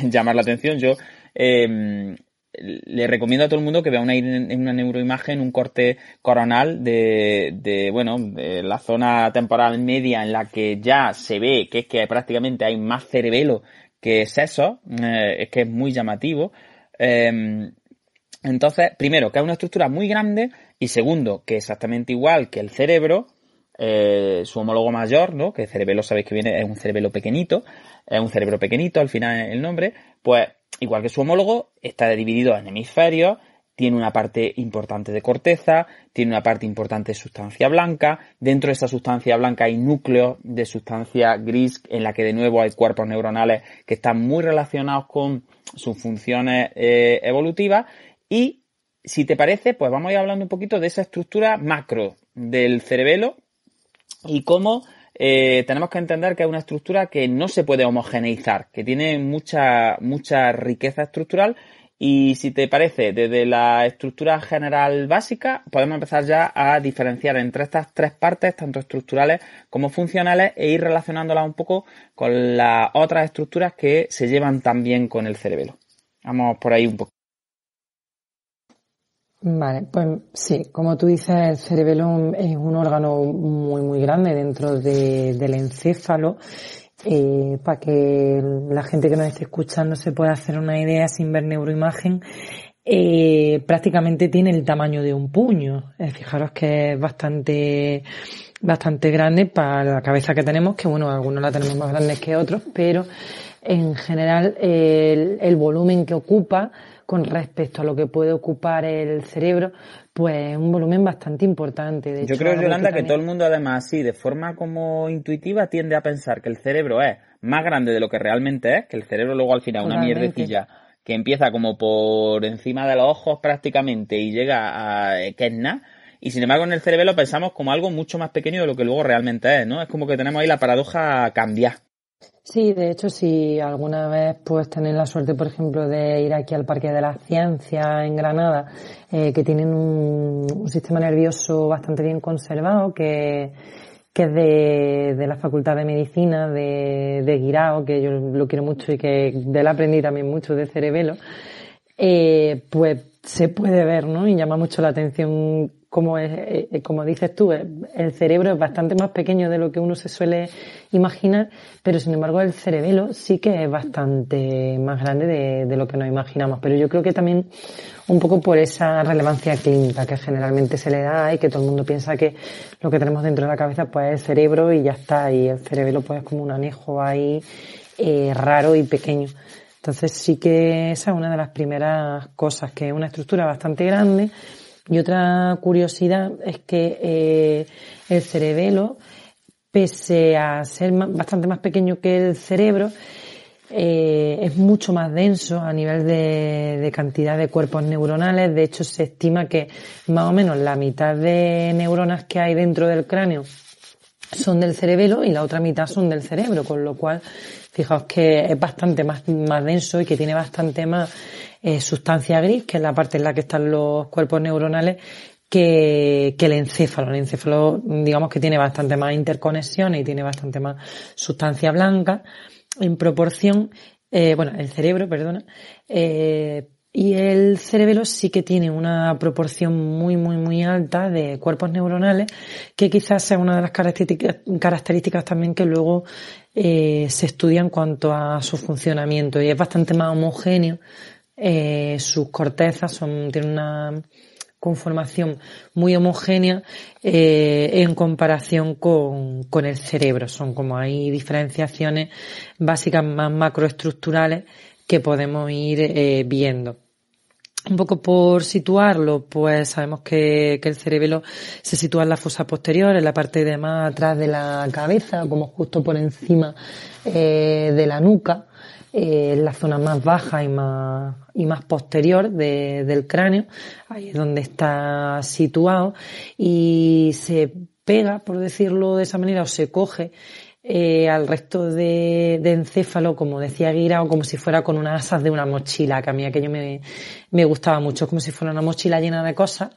llamar la atención. Yo le recomiendo a todo el mundo que vea una neuroimagen, un corte coronal de la zona temporal media en la que ya se ve que es que prácticamente hay más cerebelo que sesos, es que es muy llamativo. Entonces, primero, que es una estructura muy grande, y segundo, que exactamente igual que el cerebro, su homólogo mayor, ¿no? Que el cerebelo, sabéis que viene, es un cerebelo pequeñito, es un cerebro pequeñito, al final es el nombre, pues igual que su homólogo, está dividido en hemisferios, tiene una parte importante de corteza, tiene una parte importante de sustancia blanca. Dentro de esa sustancia blanca hay núcleos de sustancia gris en la que de nuevo hay cuerpos neuronales que están muy relacionados con sus funciones evolutivas. Y si te parece, pues vamos a ir hablando un poquito de esa estructura macro del cerebelo y cómo tenemos que entender que es una estructura que no se puede homogeneizar, que tiene mucha riqueza estructural. Y si te parece, desde la estructura general básica, podemos empezar ya a diferenciar entre estas tres partes, tanto estructurales como funcionales, e ir relacionándolas un poco con las otras estructuras que se llevan también con el cerebelo. Vamos por ahí un poco. Vale, pues sí, como tú dices, el cerebelo es un órgano muy, muy grande dentro del encéfalo. Para que la gente que nos esté escuchando se pueda hacer una idea sin ver neuroimagen, prácticamente tiene el tamaño de un puño. Fijaros que es bastante grande para la cabeza que tenemos, que bueno, algunos la tenemos más grandes que otros, pero en general el volumen que ocupa con respecto a lo que puede ocupar el cerebro, pues es un volumen bastante importante. De Yo hecho, creo, Yolanda, que también todo el mundo además así, de forma como intuitiva, tiende a pensar que el cerebro es más grande de lo que realmente es, que el cerebro luego al final una mierdecilla que empieza como por encima de los ojos prácticamente y llega a que es nada. Y sin embargo en el cerebelo pensamos como algo mucho más pequeño de lo que luego realmente es, ¿no? Es como que tenemos ahí la paradoja cambiar. Sí, de hecho, si alguna vez pues tenéis la suerte, por ejemplo, de ir aquí al Parque de la Ciencia en Granada, que tienen un sistema nervioso bastante bien conservado, que es de la Facultad de Medicina de Guirao, que yo lo quiero mucho y que de él aprendí también mucho de cerebelo, pues se puede ver, ¿no? Y llama mucho la atención como dices tú, el cerebro es bastante más pequeño de lo que uno se suele imaginar, pero sin embargo el cerebelo sí que es bastante más grande de lo que nos imaginamos. Pero yo creo que también un poco por esa relevancia clínica que generalmente se le da y que todo el mundo piensa que lo que tenemos dentro de la cabeza pues es el cerebro y ya está, y el cerebelo pues es como un anejo ahí raro y pequeño. Entonces sí que esa es una de las primeras cosas, que es una estructura bastante grande. Y otra curiosidad es que el cerebelo, pese a ser bastante más pequeño que el cerebro, es mucho más denso a nivel de cantidad de cuerpos neuronales. De hecho, se estima que más o menos la mitad de neuronas que hay dentro del cráneo son del cerebelo y la otra mitad son del cerebro, con lo cual fijaos que es bastante más denso y que tiene bastante más sustancia gris, que es la parte en la que están los cuerpos neuronales, que el encéfalo. El encéfalo, digamos que tiene bastante más interconexiones y tiene bastante más sustancia blanca en proporción, el cerebro, perdona, y el cerebelo sí que tiene una proporción muy, muy, muy alta de cuerpos neuronales, que quizás sea una de las características también que luego se estudia en cuanto a su funcionamiento, y es bastante más homogéneo sus cortezas tienen una conformación muy homogénea en comparación con el cerebro. Son como hay diferenciaciones básicas más macroestructurales que podemos ir viendo. Un poco por situarlo, pues sabemos que el cerebelo se sitúa en la fosa posterior, en la parte de más atrás de la cabeza, como justo por encima de la nuca, en la zona más baja y más posterior del cráneo, ahí es donde está situado, y se pega, por decirlo de esa manera, o se coge al resto de encéfalo, como decía Guirao, como si fuera con unas asas de una mochila, que a mí aquello me gustaba mucho, como si fuera una mochila llena de cosas,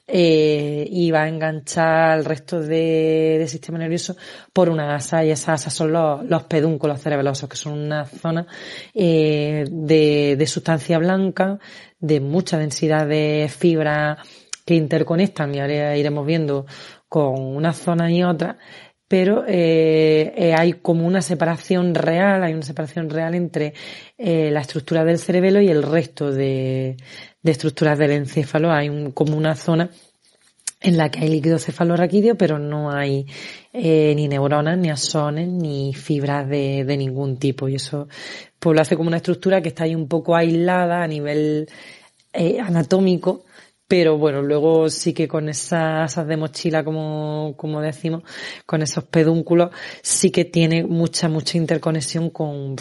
y va a enganchar al resto del sistema nervioso por una asa, y esas asas son los pedúnculos cerebelosos, que son una zona de sustancia blanca, de mucha densidad de fibras que interconectan, y ahora iremos viendo con una zona y otra, pero hay como una separación real, entre la estructura del cerebelo y el resto de estructuras del encéfalo. Hay como una zona en la que hay líquido cefalorraquídeo, pero no hay ni neuronas, ni axones, ni fibras de ningún tipo, y eso pues lo hace como una estructura que está ahí un poco aislada a nivel anatómico. Pero bueno, luego sí que con esas asas de mochila, como decimos, con esos pedúnculos, sí que tiene mucha interconexión con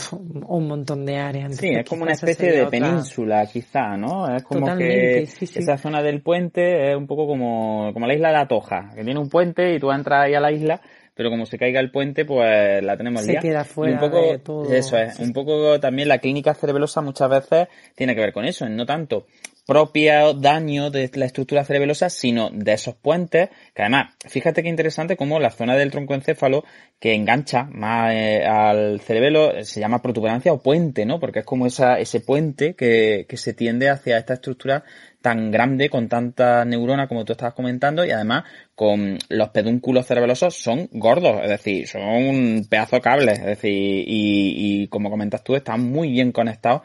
un montón de áreas. Entonces, sí, es como una especie de península, quizá, ¿no? Es como que sí. Esa zona del puente es un poco como la isla de la Toja, que tiene un puente y tú entras ahí a la isla, pero como se caiga el puente, pues la tenemos liada. Se queda fuera un poco, de todo. Eso es, sí. Un poco también la clínica cerebelosa muchas veces tiene que ver con eso, no tanto propio daño de la estructura cerebelosa, sino de esos puentes, que además, fíjate qué interesante como la zona del troncoencéfalo que engancha más al cerebelo se llama protuberancia o puente, ¿no? Porque es como ese puente que se tiende hacia esta estructura tan grande, con tantas neuronas como tú estabas comentando, y además con los pedúnculos cerebelosos son gordos, es decir, son un pedazo de cables, es decir, y como comentas tú, están muy bien conectados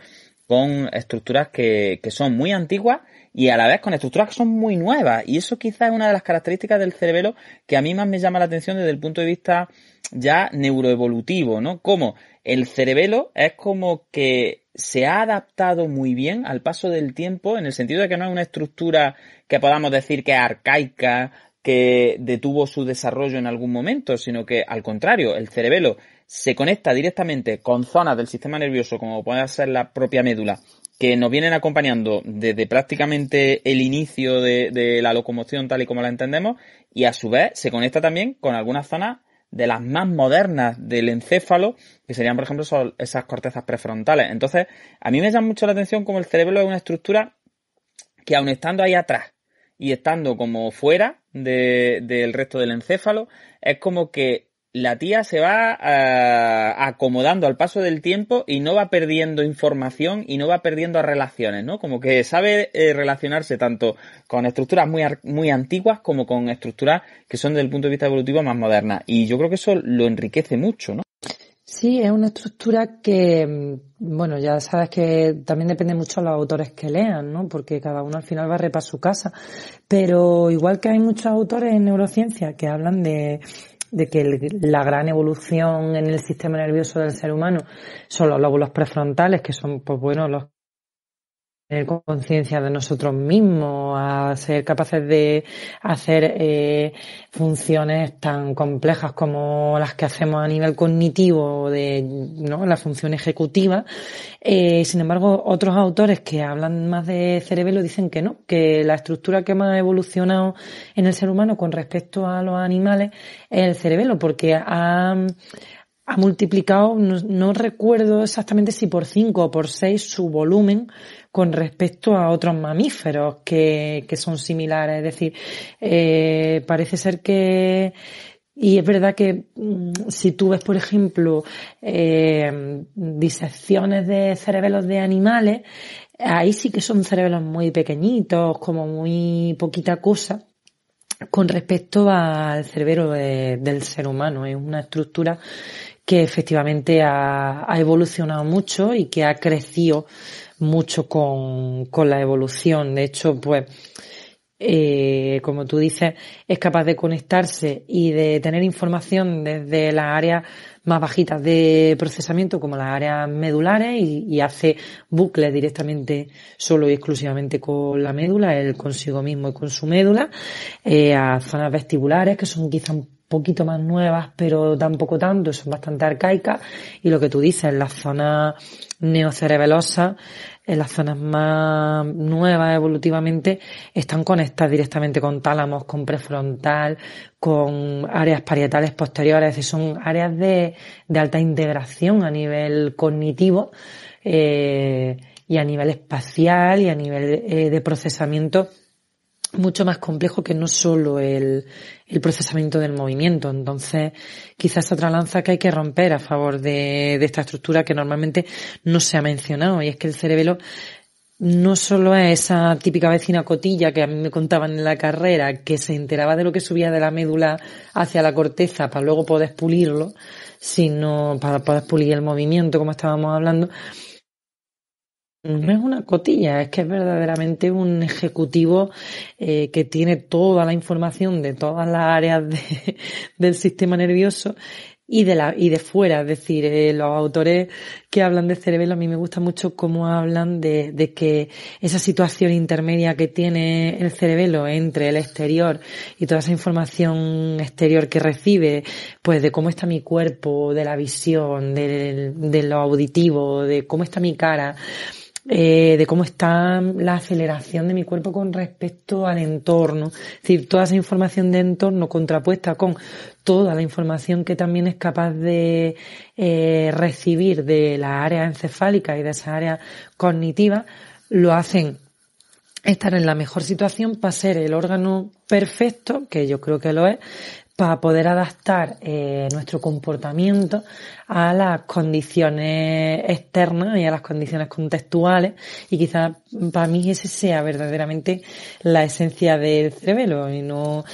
con estructuras que son muy antiguas y a la vez con estructuras que son muy nuevas. Y eso quizás es una de las características del cerebelo que a mí más me llama la atención desde el punto de vista ya neuroevolutivo, ¿no? Como el cerebelo es como que se ha adaptado muy bien al paso del tiempo, en el sentido de que no es una estructura que podamos decir que es arcaica, que detuvo su desarrollo en algún momento, sino que al contrario, el cerebelo se conecta directamente con zonas del sistema nervioso, como puede ser la propia médula, que nos vienen acompañando desde prácticamente el inicio de la locomoción tal y como la entendemos, y a su vez se conecta también con algunas zonas de las más modernas del encéfalo, que serían, por ejemplo, esas cortezas prefrontales. Entonces, a mí me llama mucho la atención como el cerebelo es una estructura que, aun estando ahí atrás y estando como fuera del resto del encéfalo, es como que la tía se va acomodando al paso del tiempo y no va perdiendo información y no va perdiendo relaciones, ¿no? Como que sabe relacionarse tanto con estructuras muy antiguas como con estructuras que son desde el punto de vista evolutivo más modernas. Y yo creo que eso lo enriquece mucho, ¿no? Sí, es una estructura que, bueno, ya sabes que también depende mucho de los autores que lean, ¿no? Porque cada uno al final barre para su casa. Pero igual que hay muchos autores en neurociencia que hablan de que la gran evolución en el sistema nervioso del ser humano son los lóbulos prefrontales, que son, pues bueno, los tener conciencia de nosotros mismos, a ser capaces de hacer funciones tan complejas como las que hacemos a nivel cognitivo, ¿no? La función ejecutiva. Sin embargo, otros autores que hablan más de cerebelo dicen que no, que la estructura que más ha evolucionado en el ser humano con respecto a los animales es el cerebelo, porque ha multiplicado, no recuerdo exactamente si por 5 o por 6 su volumen con respecto a otros mamíferos que son similares. Es decir, parece ser que, y es verdad que si tú ves, por ejemplo, disecciones de cerebelos de animales, ahí sí que son cerebelos muy pequeñitos, como muy poquita cosa con respecto al cerebro del ser humano. Es una estructura que efectivamente ha evolucionado mucho y que ha crecido mucho con la evolución. De hecho, pues, como tú dices, es capaz de conectarse y de tener información desde las áreas más bajitas de procesamiento, como las áreas medulares, y hace bucles directamente solo y exclusivamente con la médula, él consigo mismo y con su médula, a zonas vestibulares que son quizá un poquito más nuevas, pero tampoco tanto, son bastante arcaicas, y lo que tú dices, las zonas neocerebelosas, en las zonas más nuevas evolutivamente, están conectadas directamente con tálamos, con prefrontal, con áreas parietales posteriores, es decir, son áreas de alta integración a nivel cognitivo, y a nivel espacial y a nivel de procesamiento, mucho más complejo que no solo el procesamiento del movimiento. Entonces, quizás otra lanza que hay que romper a favor de esta estructura que normalmente no se ha mencionado, y es que el cerebelo no solo es esa típica vecina cotilla que a mí me contaban en la carrera, que se enteraba de lo que subía de la médula hacia la corteza para luego poder pulirlo, sino para poder pulir el movimiento, como estábamos hablando. No es una cotilla, es que es verdaderamente un ejecutivo que tiene toda la información de todas las áreas del sistema nervioso y de fuera. Es decir, los autores que hablan de cerebelo, a mí me gusta mucho cómo hablan de que esa situación intermedia que tiene el cerebelo entre el exterior y toda esa información exterior que recibe, pues de cómo está mi cuerpo, de la visión, de lo auditivo, de cómo está mi cara, de cómo está la aceleración de mi cuerpo con respecto al entorno. Es decir, toda esa información de entorno contrapuesta con toda la información que también es capaz de recibir de la área encefálica y de esa área cognitiva, lo hacen estar en la mejor situación para ser el órgano perfecto, que yo creo que lo es, para poder adaptar nuestro comportamiento a las condiciones externas y a las condiciones contextuales, y quizás para mí ese sea verdaderamente la esencia del cerebelo y no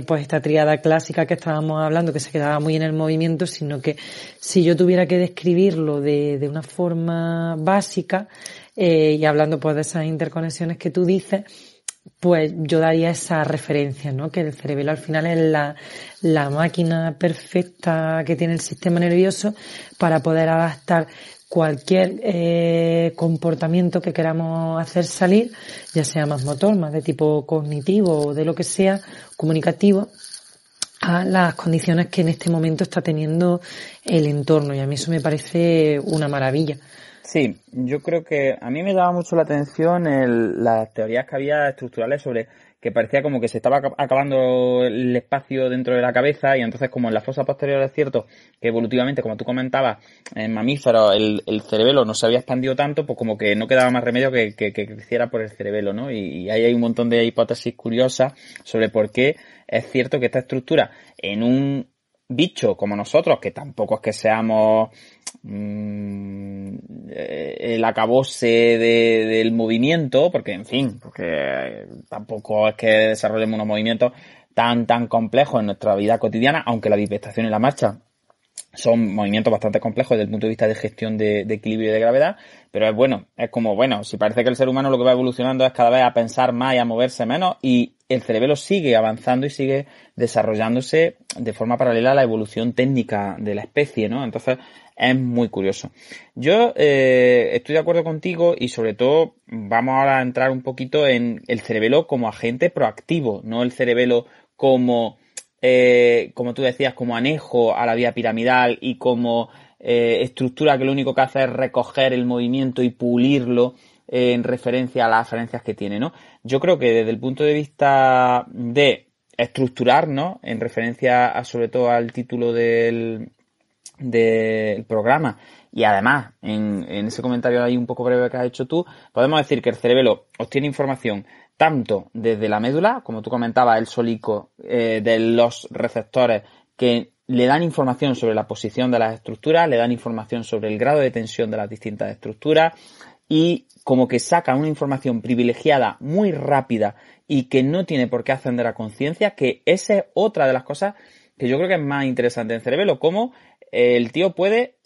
pues esta tríada clásica que estábamos hablando, que se quedaba muy en el movimiento, sino que si yo tuviera que describirlo de una forma básica, y hablando pues de esas interconexiones que tú dices, pues yo daría esa referencia, ¿no? Que el cerebelo al final es la máquina perfecta que tiene el sistema nervioso para poder adaptar cualquier comportamiento que queramos hacer salir, ya sea más motor, más de tipo cognitivo o de lo que sea, comunicativo, a las condiciones que en este momento está teniendo el entorno, y a mí eso me parece una maravilla. Sí, yo creo que a mí me llama mucho la atención las teorías que había estructurales sobre que parecía como que se estaba acabando el espacio dentro de la cabeza, y entonces como en la fosa posterior es cierto que evolutivamente, como tú comentabas, en mamíferos el cerebelo no se había expandido tanto, pues como que no quedaba más remedio que creciera por el cerebelo, ¿no? Y ahí hay un montón de hipótesis curiosas sobre por qué es cierto que esta estructura en un bicho como nosotros, que tampoco es que seamos el acabose del movimiento, porque en fin, porque tampoco es que desarrollemos unos movimientos tan complejos en nuestra vida cotidiana, aunque la bipedestación y la marcha son movimientos bastante complejos desde el punto de vista de gestión de equilibrio y de gravedad, pero es como, si parece que el ser humano lo que va evolucionando es cada vez a pensar más y a moverse menos, y el cerebelo sigue avanzando y sigue desarrollándose de forma paralela a la evolución técnica de la especie, ¿no? Entonces es muy curioso. Yo estoy de acuerdo contigo, y sobre todo vamos ahora a entrar un poquito en el cerebelo como agente proactivo, no el cerebelo como tú decías, como anejo a la vía piramidal y como estructura que lo único que hace es recoger el movimiento y pulirlo en referencia a las falencias que tiene, ¿no? Yo creo que desde el punto de vista de estructurar, ¿no? En referencia sobre todo al título del programa, y además en ese comentario ahí un poco breve que has hecho tú, podemos decir que el cerebelo obtiene información tanto desde la médula, como tú comentabas, el solico de los receptores que le dan información sobre la posición de las estructuras, le dan información sobre el grado de tensión de las distintas estructuras, y como que saca una información privilegiada muy rápida y que no tiene por qué ascender a conciencia, que esa es otra de las cosas que yo creo que es más interesante en Cerebelo, cómo el tío puede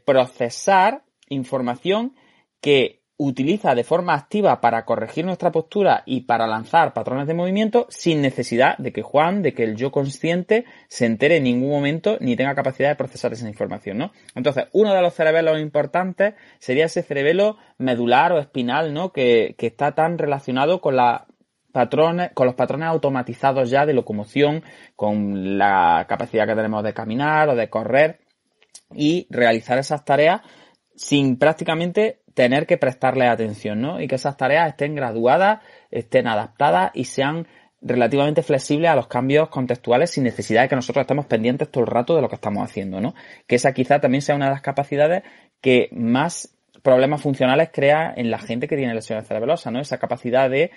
procesar información que utiliza de forma activa para corregir nuestra postura y para lanzar patrones de movimiento sin necesidad de que Juan, de que el yo consciente se entere en ningún momento ni tenga capacidad de procesar esa información, ¿no? Entonces, uno de los cerebelos importantes sería ese cerebelo medular o espinal, ¿no? Que está tan relacionado con los patrones automatizados ya de locomoción, con la capacidad que tenemos de caminar o de correr y realizar esas tareas sin prácticamente tener que prestarle atención, ¿no? Y que esas tareas estén graduadas, estén adaptadas y sean relativamente flexibles a los cambios contextuales sin necesidad de que nosotros estemos pendientes todo el rato de lo que estamos haciendo, ¿no? Que esa quizá también sea una de las capacidades que más problemas funcionales crea en la gente que tiene lesiones cerebelosas, ¿no? Esa capacidad de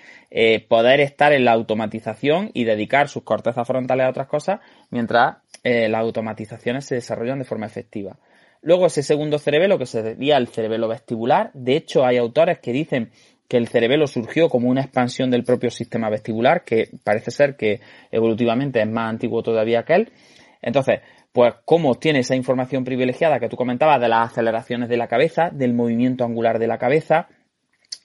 poder estar en la automatización y dedicar sus cortezas frontales a otras cosas mientras las automatizaciones se desarrollan de forma efectiva. Luego ese segundo cerebelo, que sería el cerebelo vestibular. De hecho, hay autores que dicen que el cerebelo surgió como una expansión del propio sistema vestibular, que parece ser que evolutivamente es más antiguo todavía que él. Entonces, pues cómo obtiene esa información privilegiada que tú comentabas de las aceleraciones de la cabeza, del movimiento angular de la cabeza.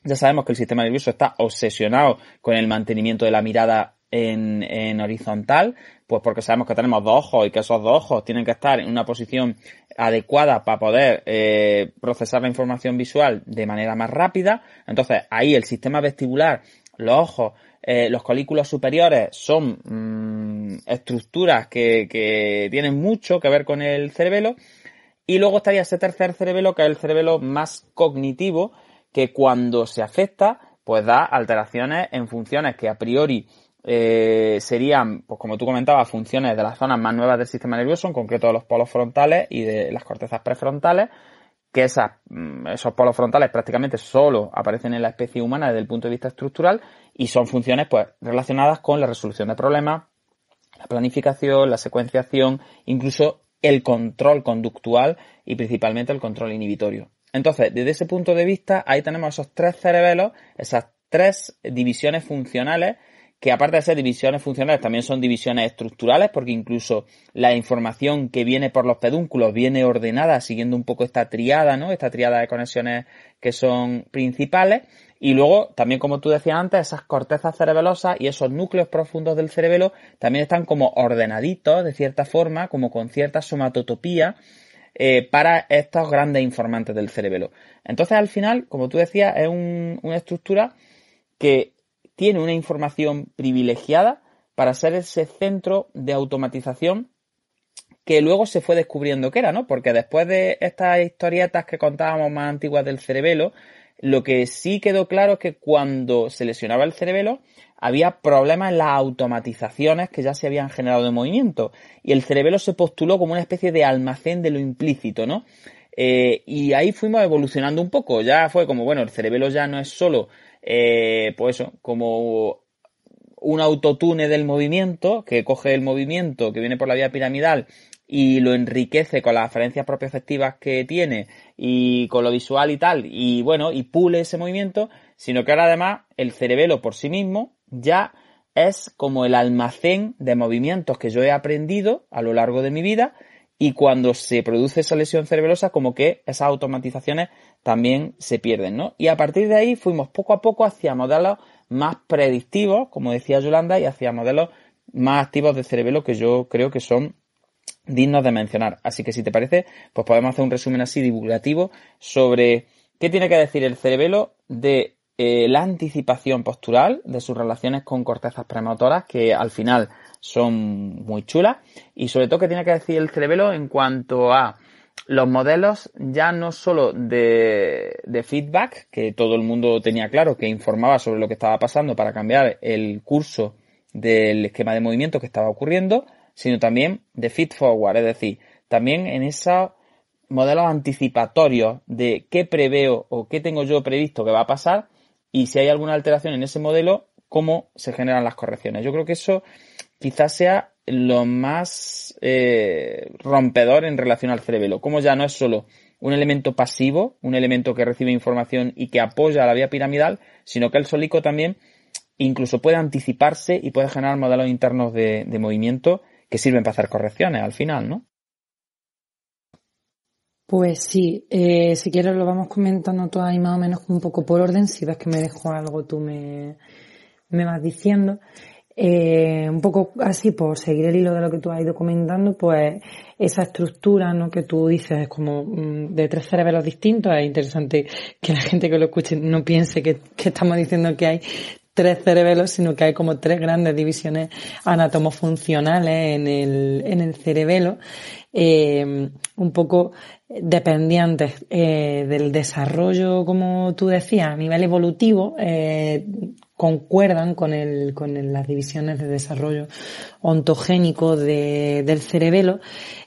Ya sabemos que el sistema nervioso está obsesionado con el mantenimiento de la mirada en horizontal, pues porque sabemos que tenemos dos ojos y que esos dos ojos tienen que estar en una posición adecuada para poder procesar la información visual de manera más rápida. Entonces ahí el sistema vestibular, los ojos, los colículos superiores son estructuras que tienen mucho que ver con el cerebelo. Y luego estaría ese tercer cerebelo, que es el cerebelo más cognitivo, que cuando se afecta pues da alteraciones en funciones que a priori serían, pues como tú comentabas, funciones de las zonas más nuevas del sistema nervioso, en concreto de los polos frontales y de las cortezas prefrontales, que esos polos frontales prácticamente solo aparecen en la especie humana desde el punto de vista estructural y son funciones pues relacionadas con la resolución de problemas, la planificación, la secuenciación, incluso el control conductual y principalmente el control inhibitorio. Entonces, desde ese punto de vista, ahí tenemos esos tres cerebelos, esas tres divisiones funcionales, que aparte de ser divisiones funcionales también son divisiones estructurales, porque incluso la información que viene por los pedúnculos viene ordenada siguiendo un poco esta triada, ¿no? Esta triada de conexiones que son principales. Y luego, también como tú decías antes, esas cortezas cerebelosas y esos núcleos profundos del cerebelo también están como ordenaditos, de cierta forma, como con cierta somatotopía, para estos grandes informantes del cerebelo. Entonces, al final, como tú decías, es una estructura que tiene una información privilegiada para ser ese centro de automatización que luego se fue descubriendo que era, ¿no? Porque después de estas historietas que contábamos más antiguas del cerebelo, lo que sí quedó claro es que cuando se lesionaba el cerebelo había problemas en las automatizaciones que ya se habían generado de movimiento y el cerebelo se postuló como una especie de almacén de lo implícito, ¿no? Y ahí fuimos evolucionando un poco. Ya fue como, bueno, el cerebelo ya no es solo pues eso, como un autotune del movimiento, que coge el movimiento que viene por la vía piramidal y lo enriquece con las aferencias propioceptivas que tiene y con lo visual y tal, y bueno, y pule ese movimiento, sino que ahora además el cerebelo por sí mismo ya es como el almacén de movimientos que yo he aprendido a lo largo de mi vida. Y cuando se produce esa lesión cerebelosa, como que esas automatizaciones también se pierden, ¿no? Y a partir de ahí fuimos poco a poco hacia modelos más predictivos, como decía Yolanda, y hacia modelos más activos de cerebelo que yo creo que son dignos de mencionar. Así que si te parece, pues podemos hacer un resumen así divulgativo sobre qué tiene que decir el cerebelo de la anticipación postural, de sus relaciones con cortezas premotoras, que al final son muy chulas, y sobre todo qué tiene que decir el cerebelo en cuanto a los modelos ya no solo de feedback, que todo el mundo tenía claro, que informaba sobre lo que estaba pasando para cambiar el curso del esquema de movimiento que estaba ocurriendo, sino también de feed forward, es decir, también en esos modelos anticipatorios de qué preveo o qué tengo yo previsto que va a pasar y si hay alguna alteración en ese modelo, cómo se generan las correcciones. Yo creo que eso quizás sea lo más rompedor en relación al cerebelo, como ya no es solo un elemento pasivo, un elemento que recibe información y que apoya a la vía piramidal, sino que el solico también incluso puede anticiparse y puede generar modelos internos de movimiento que sirven para hacer correcciones al final, ¿no? Pues sí, si quieres lo vamos comentando todo ahí más o menos un poco por orden. Si ves que me dejo algo, tú me vas diciendo. Un poco así por seguir el hilo de lo que tú has ido comentando, pues esa estructura, ¿no?, que tú dices es como de 3 cerebelos distintos. Es interesante que la gente que lo escuche no piense que estamos diciendo que hay 3 cerebelos, sino que hay como 3 grandes divisiones anatomofuncionales en el cerebelo, un poco dependientes del desarrollo, como tú decías, a nivel evolutivo, concuerdan con las divisiones de desarrollo ontogénico del cerebelo,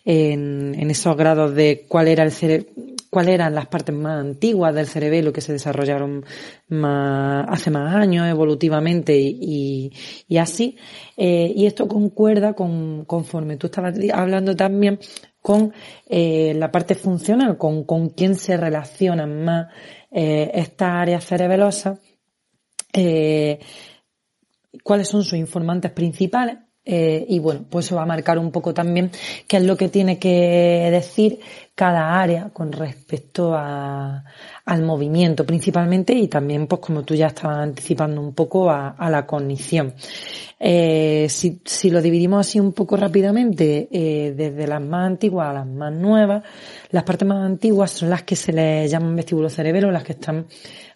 en esos grados de cuáles eran las partes más antiguas del cerebelo que se desarrollaron hace más años evolutivamente y así. Y esto concuerda conforme tú estabas hablando también con la parte funcional, con quién se relacionan más estas áreas cerebelosas, cuáles son sus informantes principales. Y bueno, pues eso va a marcar un poco también qué es lo que tiene que decir cada área con respecto al movimiento principalmente, y también, pues como tú ya estabas anticipando un poco, a la cognición. Si lo dividimos así un poco rápidamente, desde las más antiguas a las más nuevas, las partes más antiguas son las que se les llaman vestibulocerebelo, las que están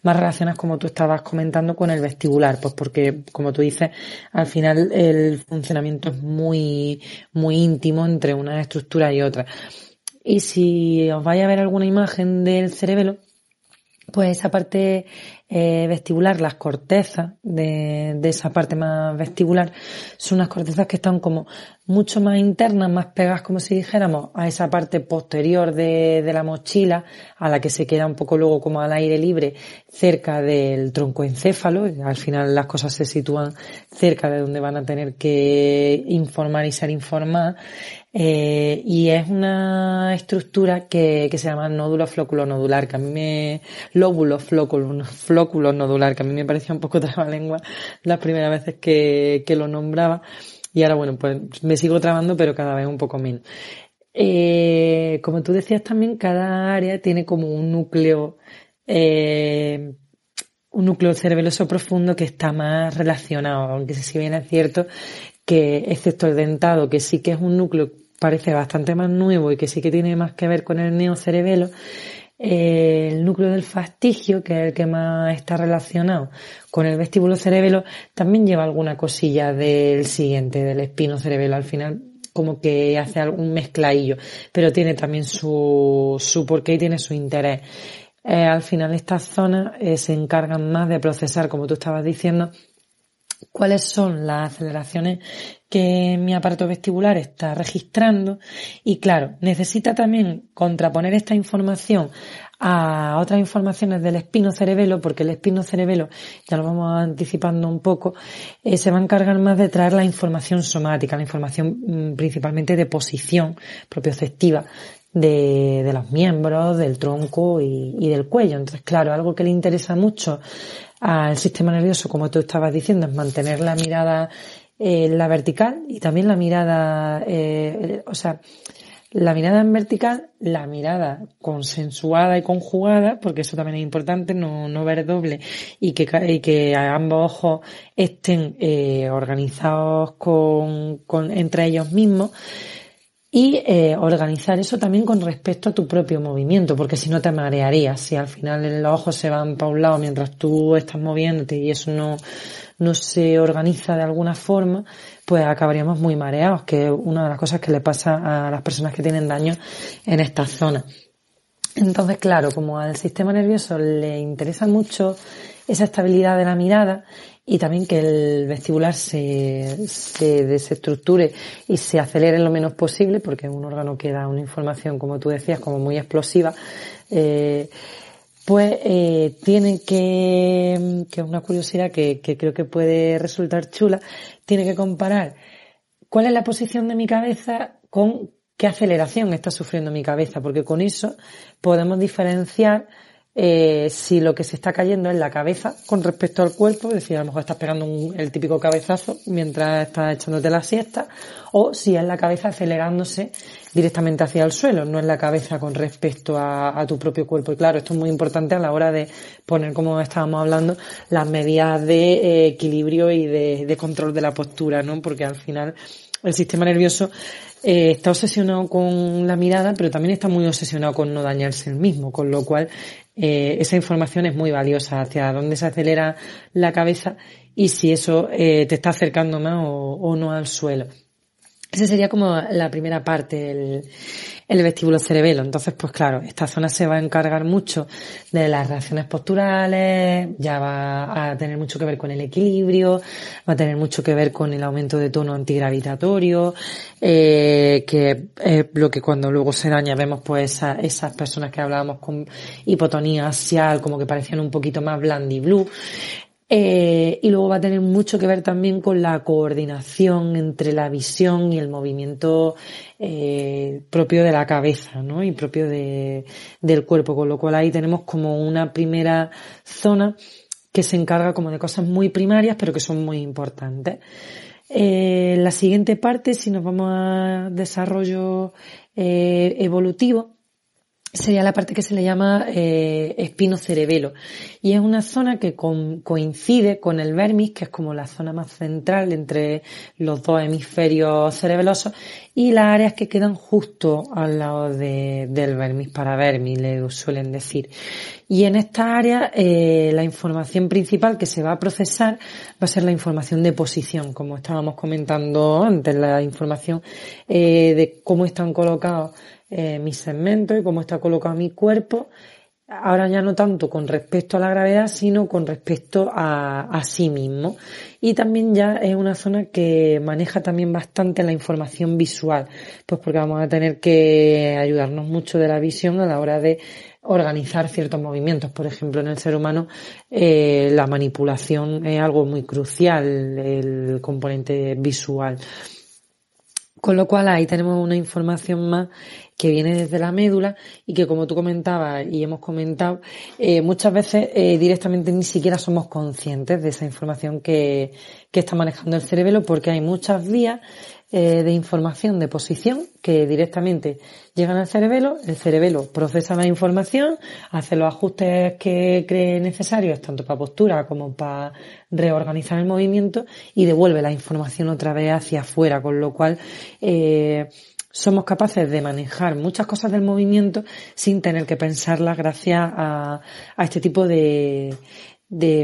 más relacionadas, como tú estabas comentando, con el vestibular, pues porque, como tú dices, al final el funcionamiento es muy, muy íntimo entre una estructura y otra. Y si os vais a ver alguna imagen del cerebelo, pues esa parte vestibular, las cortezas de esa parte más vestibular, son unas cortezas que están como mucho más internas, más pegadas, como si dijéramos, a esa parte posterior de la mochila, a la que se queda un poco luego como al aire libre, cerca del troncoencéfalo. Al final las cosas se sitúan cerca de donde van a tener que informar y ser informadas. Y es una estructura que se llama nódulo flóculo-nodular, lóbulo flóculo-nodular, que a mí me parecía un poco trabalengua las primeras veces que lo nombraba, y ahora bueno, pues me sigo trabando, pero cada vez un poco menos. Como tú decías también, cada área tiene como un núcleo cerebeloso profundo que está más relacionado, aunque si bien es cierto que, excepto el dentado, que sí que es un núcleo, parece bastante más nuevo y que sí que tiene más que ver con el neocerebelo, el núcleo del fastigio, que es el que más está relacionado con el vestíbulo-cerebelo, también lleva alguna cosilla del siguiente, del espinocerebelo. Al final como que hace algún mezcladillo, pero tiene también su porqué y tiene su interés. Al final estas zonas se encargan más de procesar, como tú estabas diciendo, cuáles son las aceleraciones que mi aparato vestibular está registrando, y claro, necesita también contraponer esta información a otras informaciones del espinocerebelo, porque el espinocerebelo, ya lo vamos anticipando un poco, se va a encargar más de traer la información somática, la información principalmente de posición propioceptiva de los miembros, del tronco y del cuello. Entonces, claro, algo que le interesa mucho al sistema nervioso, como tú estabas diciendo, es mantener la mirada la vertical, y también la mirada, la mirada en vertical, la mirada consensuada y conjugada, porque eso también es importante, no ver doble, y que ambos ojos estén organizados entre ellos mismos. Y organizar eso también con respecto a tu propio movimiento, porque si no te marearías. Si al final los ojos se van para un lado mientras tú estás moviéndote y eso no se organiza de alguna forma, pues acabaríamos muy mareados, que es una de las cosas que le pasa a las personas que tienen daño en esta zona. Entonces, claro, como al sistema nervioso le interesa mucho esa estabilidad de la mirada, y también que el vestibular se desestructure y se acelere lo menos posible, porque es un órgano que da una información, como tú decías, como muy explosiva, tiene que es una curiosidad que creo que puede resultar chula, tiene que comparar cuál es la posición de mi cabeza con qué aceleración está sufriendo mi cabeza, porque con eso podemos diferenciar si lo que se está cayendo es la cabeza con respecto al cuerpo, es decir, a lo mejor estás pegando el típico cabezazo mientras estás echándote la siesta, o si es la cabeza acelerándose directamente hacia el suelo, no es la cabeza con respecto a tu propio cuerpo. Y claro, esto es muy importante a la hora de poner, como estábamos hablando, las medidas de equilibrio y de control de la postura, ¿no? Porque al final el sistema nervioso está obsesionado con la mirada, pero también está muy obsesionado con no dañarse el mismo, con lo cual esa información es muy valiosa, hacia dónde se acelera la cabeza y si eso te está acercando más o no al suelo. Esa sería como la primera parte, el vestíbulo cerebelo. Entonces, pues claro, esta zona se va a encargar mucho de las reacciones posturales, ya va a tener mucho que ver con el equilibrio, va a tener mucho que ver con el aumento de tono antigravitatorio, que es lo que cuando luego se daña vemos pues esas personas que hablábamos con hipotonía axial, como que parecían un poquito más blandiblue. Y luego va a tener mucho que ver también con la coordinación entre la visión y el movimiento propio de la cabeza, ¿no? Y propio del cuerpo, con lo cual ahí tenemos como una primera zona que se encarga como de cosas muy primarias pero que son muy importantes. La siguiente parte, si nos vamos a desarrollo evolutivo, sería la parte que se le llama espinocerebelo, y es una zona que coincide con el vermis, que es como la zona más central entre los dos hemisferios cerebelosos, y las áreas que quedan justo al lado del vermis paravermis, le suelen decir. Y en esta área la información principal que se va a procesar va a ser la información de posición, como estábamos comentando antes, la información de cómo están colocados mis segmentos y cómo está colocado mi cuerpo, ahora ya no tanto con respecto a la gravedad, sino con respecto a sí mismo. Y también ya es una zona que maneja también bastante la información visual, pues porque vamos a tener que ayudarnos mucho de la visión a la hora de organizar ciertos movimientos. Por ejemplo, en el ser humano la manipulación es algo muy crucial, el componente visual. Con lo cual ahí tenemos una información más que viene desde la médula y que, como tú comentabas y hemos comentado, muchas veces directamente ni siquiera somos conscientes de esa información que está manejando el cerebelo, porque hay muchas vías de información de posición que directamente llegan al cerebelo, el cerebelo procesa la información, hace los ajustes que cree necesarios, tanto para postura como para reorganizar el movimiento, y devuelve la información otra vez hacia afuera, con lo cual somos capaces de manejar muchas cosas del movimiento sin tener que pensarlas gracias a este tipo de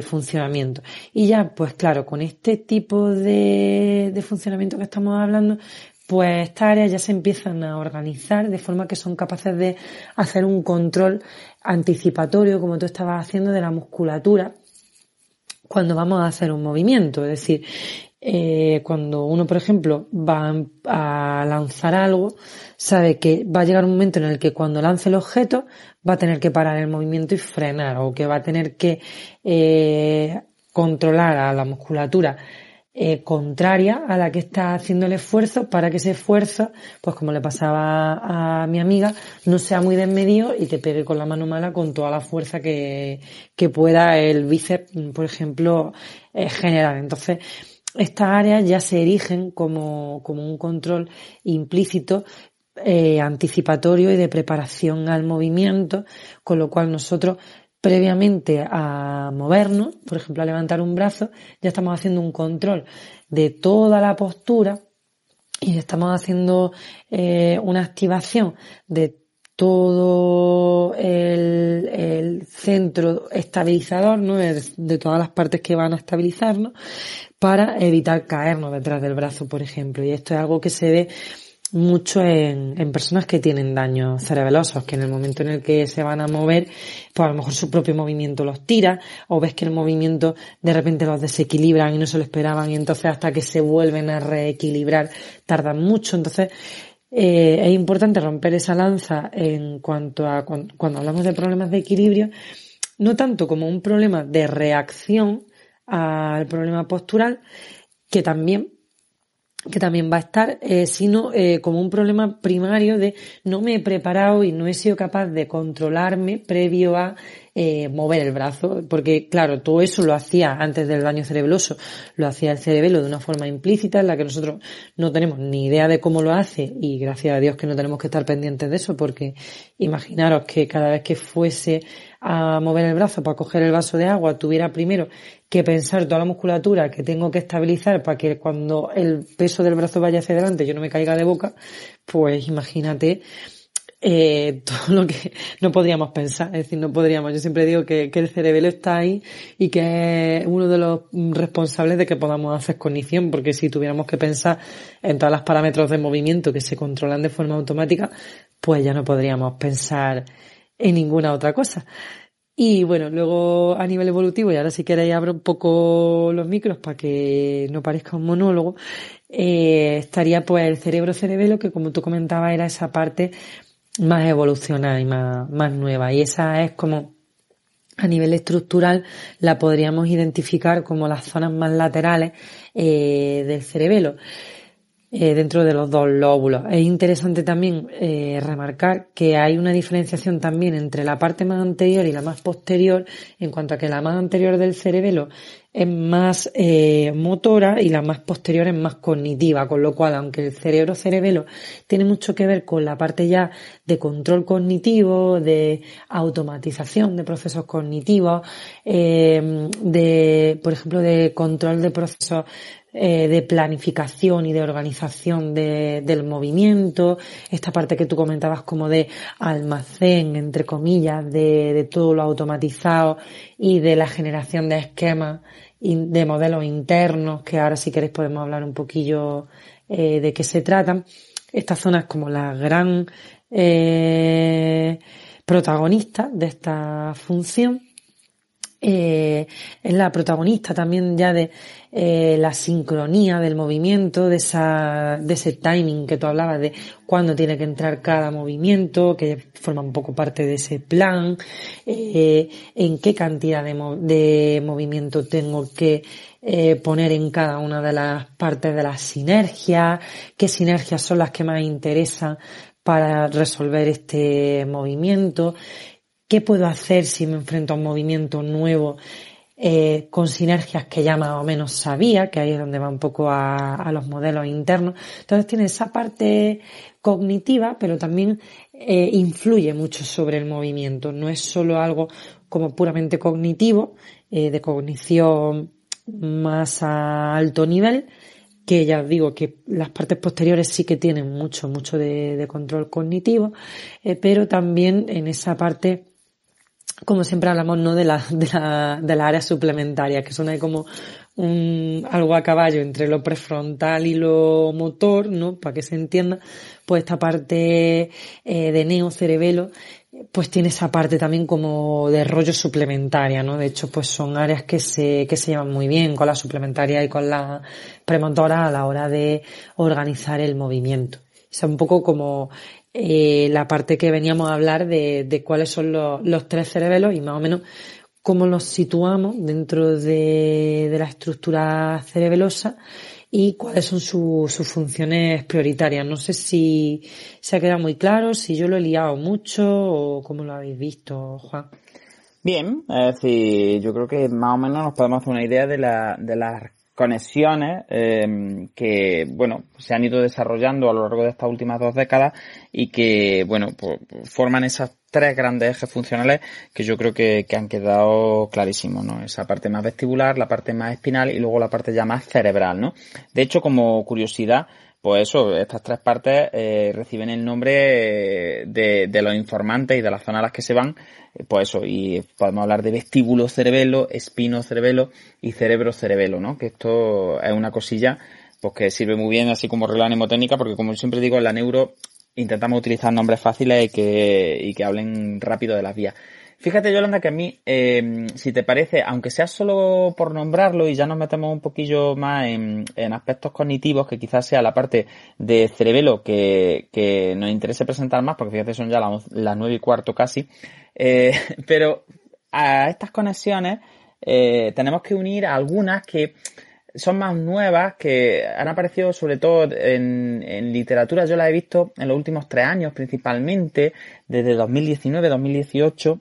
funcionamiento. Y ya, pues claro, con este tipo de funcionamiento que estamos hablando, pues estas áreas ya se empiezan a organizar de forma que son capaces de hacer un control anticipatorio, como tú estabas haciendo, de la musculatura cuando vamos a hacer un movimiento. Es decir, cuando uno, por ejemplo, va a lanzar algo, sabe que va a llegar un momento en el que cuando lance el objeto va a tener que parar el movimiento y frenar, o que va a tener que controlar a la musculatura contraria a la que está haciendo el esfuerzo, para que ese esfuerzo, pues como le pasaba a mi amiga, no sea muy desmedido y te pegue con la mano mala con toda la fuerza que pueda el bíceps, por ejemplo, generar. Entonces, estas áreas ya se erigen como un control implícito, anticipatorio y de preparación al movimiento, con lo cual nosotros, previamente a movernos, por ejemplo a levantar un brazo, ya estamos haciendo un control de toda la postura y estamos haciendo una activación de todo el centro estabilizador, ¿no? De todas las partes que van a estabilizarnos, para evitar caernos detrás del brazo, por ejemplo. Y esto es algo que se ve mucho en personas que tienen daños cerebelosos, que en el momento en el que se van a mover, pues a lo mejor su propio movimiento los tira, o ves que el movimiento de repente los desequilibran y no se lo esperaban, y entonces hasta que se vuelven a reequilibrar tardan mucho. Entonces es importante romper esa lanza en cuanto a cuando hablamos de problemas de equilibrio, no tanto como un problema de reacción al problema postural, que también va a estar, sino como un problema primario de no me he preparado y no he sido capaz de controlarme previo a mover el brazo, porque claro, todo eso lo hacía antes del daño cerebeloso, lo hacía el cerebelo de una forma implícita en la que nosotros no tenemos ni idea de cómo lo hace, y gracias a Dios que no tenemos que estar pendientes de eso, porque imaginaros que cada vez que fuese a mover el brazo para coger el vaso de agua tuviera primero que pensar toda la musculatura que tengo que estabilizar para que cuando el peso del brazo vaya hacia adelante yo no me caiga de boca, pues imagínate todo lo que no podríamos pensar, es decir, no podríamos. Yo siempre digo que el cerebelo está ahí y que es uno de los responsables de que podamos hacer cognición, porque si tuviéramos que pensar en todos los parámetros de movimiento que se controlan de forma automática, pues ya no podríamos pensar en ninguna otra cosa. Y bueno, luego a nivel evolutivo, y ahora si queréis abro un poco los micros para que no parezca un monólogo, estaría pues el cerebro-cerebelo, que como tú comentabas era esa parte más evolucionada y más nueva, y esa es como a nivel estructural la podríamos identificar como las zonas más laterales del cerebelo, dentro de los dos lóbulos. Es interesante también remarcar que hay una diferenciación también entre la parte más anterior y la más posterior, en cuanto a que la más anterior del cerebelo es más motora y la más posterior es más cognitiva, con lo cual, aunque el cerebro-cerebelo tiene mucho que ver con la parte ya de control cognitivo, de automatización de procesos cognitivos, por ejemplo, de control de procesos de planificación y de organización del movimiento, esta parte que tú comentabas como de almacén, entre comillas, de todo lo automatizado y de la generación de esquemas y de modelos internos, que ahora si queréis podemos hablar un poquillo de qué se tratan. Esta zona es como la gran protagonista de esta función. Es la protagonista también ya de la sincronía del movimiento, de ese timing que tú hablabas, de cuándo tiene que entrar cada movimiento, que forma un poco parte de ese plan, en qué cantidad de movimiento tengo que poner en cada una de las partes de las sinergias, qué sinergias son las que más interesan para resolver este movimiento. ¿Qué puedo hacer si me enfrento a un movimiento nuevo con sinergias que ya más o menos sabía? Que ahí es donde va un poco a los modelos internos. Entonces tiene esa parte cognitiva, pero también influye mucho sobre el movimiento. No es solo algo como puramente cognitivo, de cognición más a alto nivel, que ya os digo que las partes posteriores sí que tienen mucho de control cognitivo, pero también en esa parte, como siempre hablamos, ¿no?, de la área suplementaria, que son ahí como algo a caballo entre lo prefrontal y lo motor, ¿no?, para que se entienda. Pues esta parte de neocerebelo pues tiene esa parte también como de rollo suplementaria, ¿no? De hecho, pues son áreas que se llevan muy bien con la suplementaria y con la premotora a la hora de organizar el movimiento. Es un poco como la parte que veníamos a hablar de cuáles son los tres cerebelos y más o menos cómo los situamos dentro de la estructura cerebelosa y cuáles son sus funciones prioritarias. No sé si se ha quedado muy claro, si yo lo he liado mucho o cómo lo habéis visto, Juan. Bien, es decir, yo creo que más o menos nos podemos hacer una idea de las conexiones que, bueno, se han ido desarrollando a lo largo de estas últimas 2 décadas y que, bueno, pues forman esas 3 grandes ejes funcionales que yo creo que han quedado clarísimos, ¿no? Esa parte más vestibular, la parte más espinal y luego la parte ya más cerebral, ¿no? De hecho, como curiosidad, pues eso, estas 3 partes reciben el nombre de los informantes y de las zonas a las que se van, pues eso, y podemos hablar de vestíbulo cerebelo, espino cerebelo y cerebro cerebelo, ¿no? Que esto es una cosilla pues que sirve muy bien así como regla mnemotécnica, porque como siempre digo, en la neuro intentamos utilizar nombres fáciles y que hablen rápido de las vías. Fíjate, Yolanda, que a mí, si te parece, aunque sea solo por nombrarlo y ya nos metemos un poquillo más en aspectos cognitivos, que quizás sea la parte de cerebelo que nos interese presentar más, porque fíjate, son ya las 9:15 casi, pero a estas conexiones tenemos que unir algunas que son más nuevas, que han aparecido sobre todo en literatura. Yo las he visto en los últimos 3 años principalmente, desde 2019, 2018,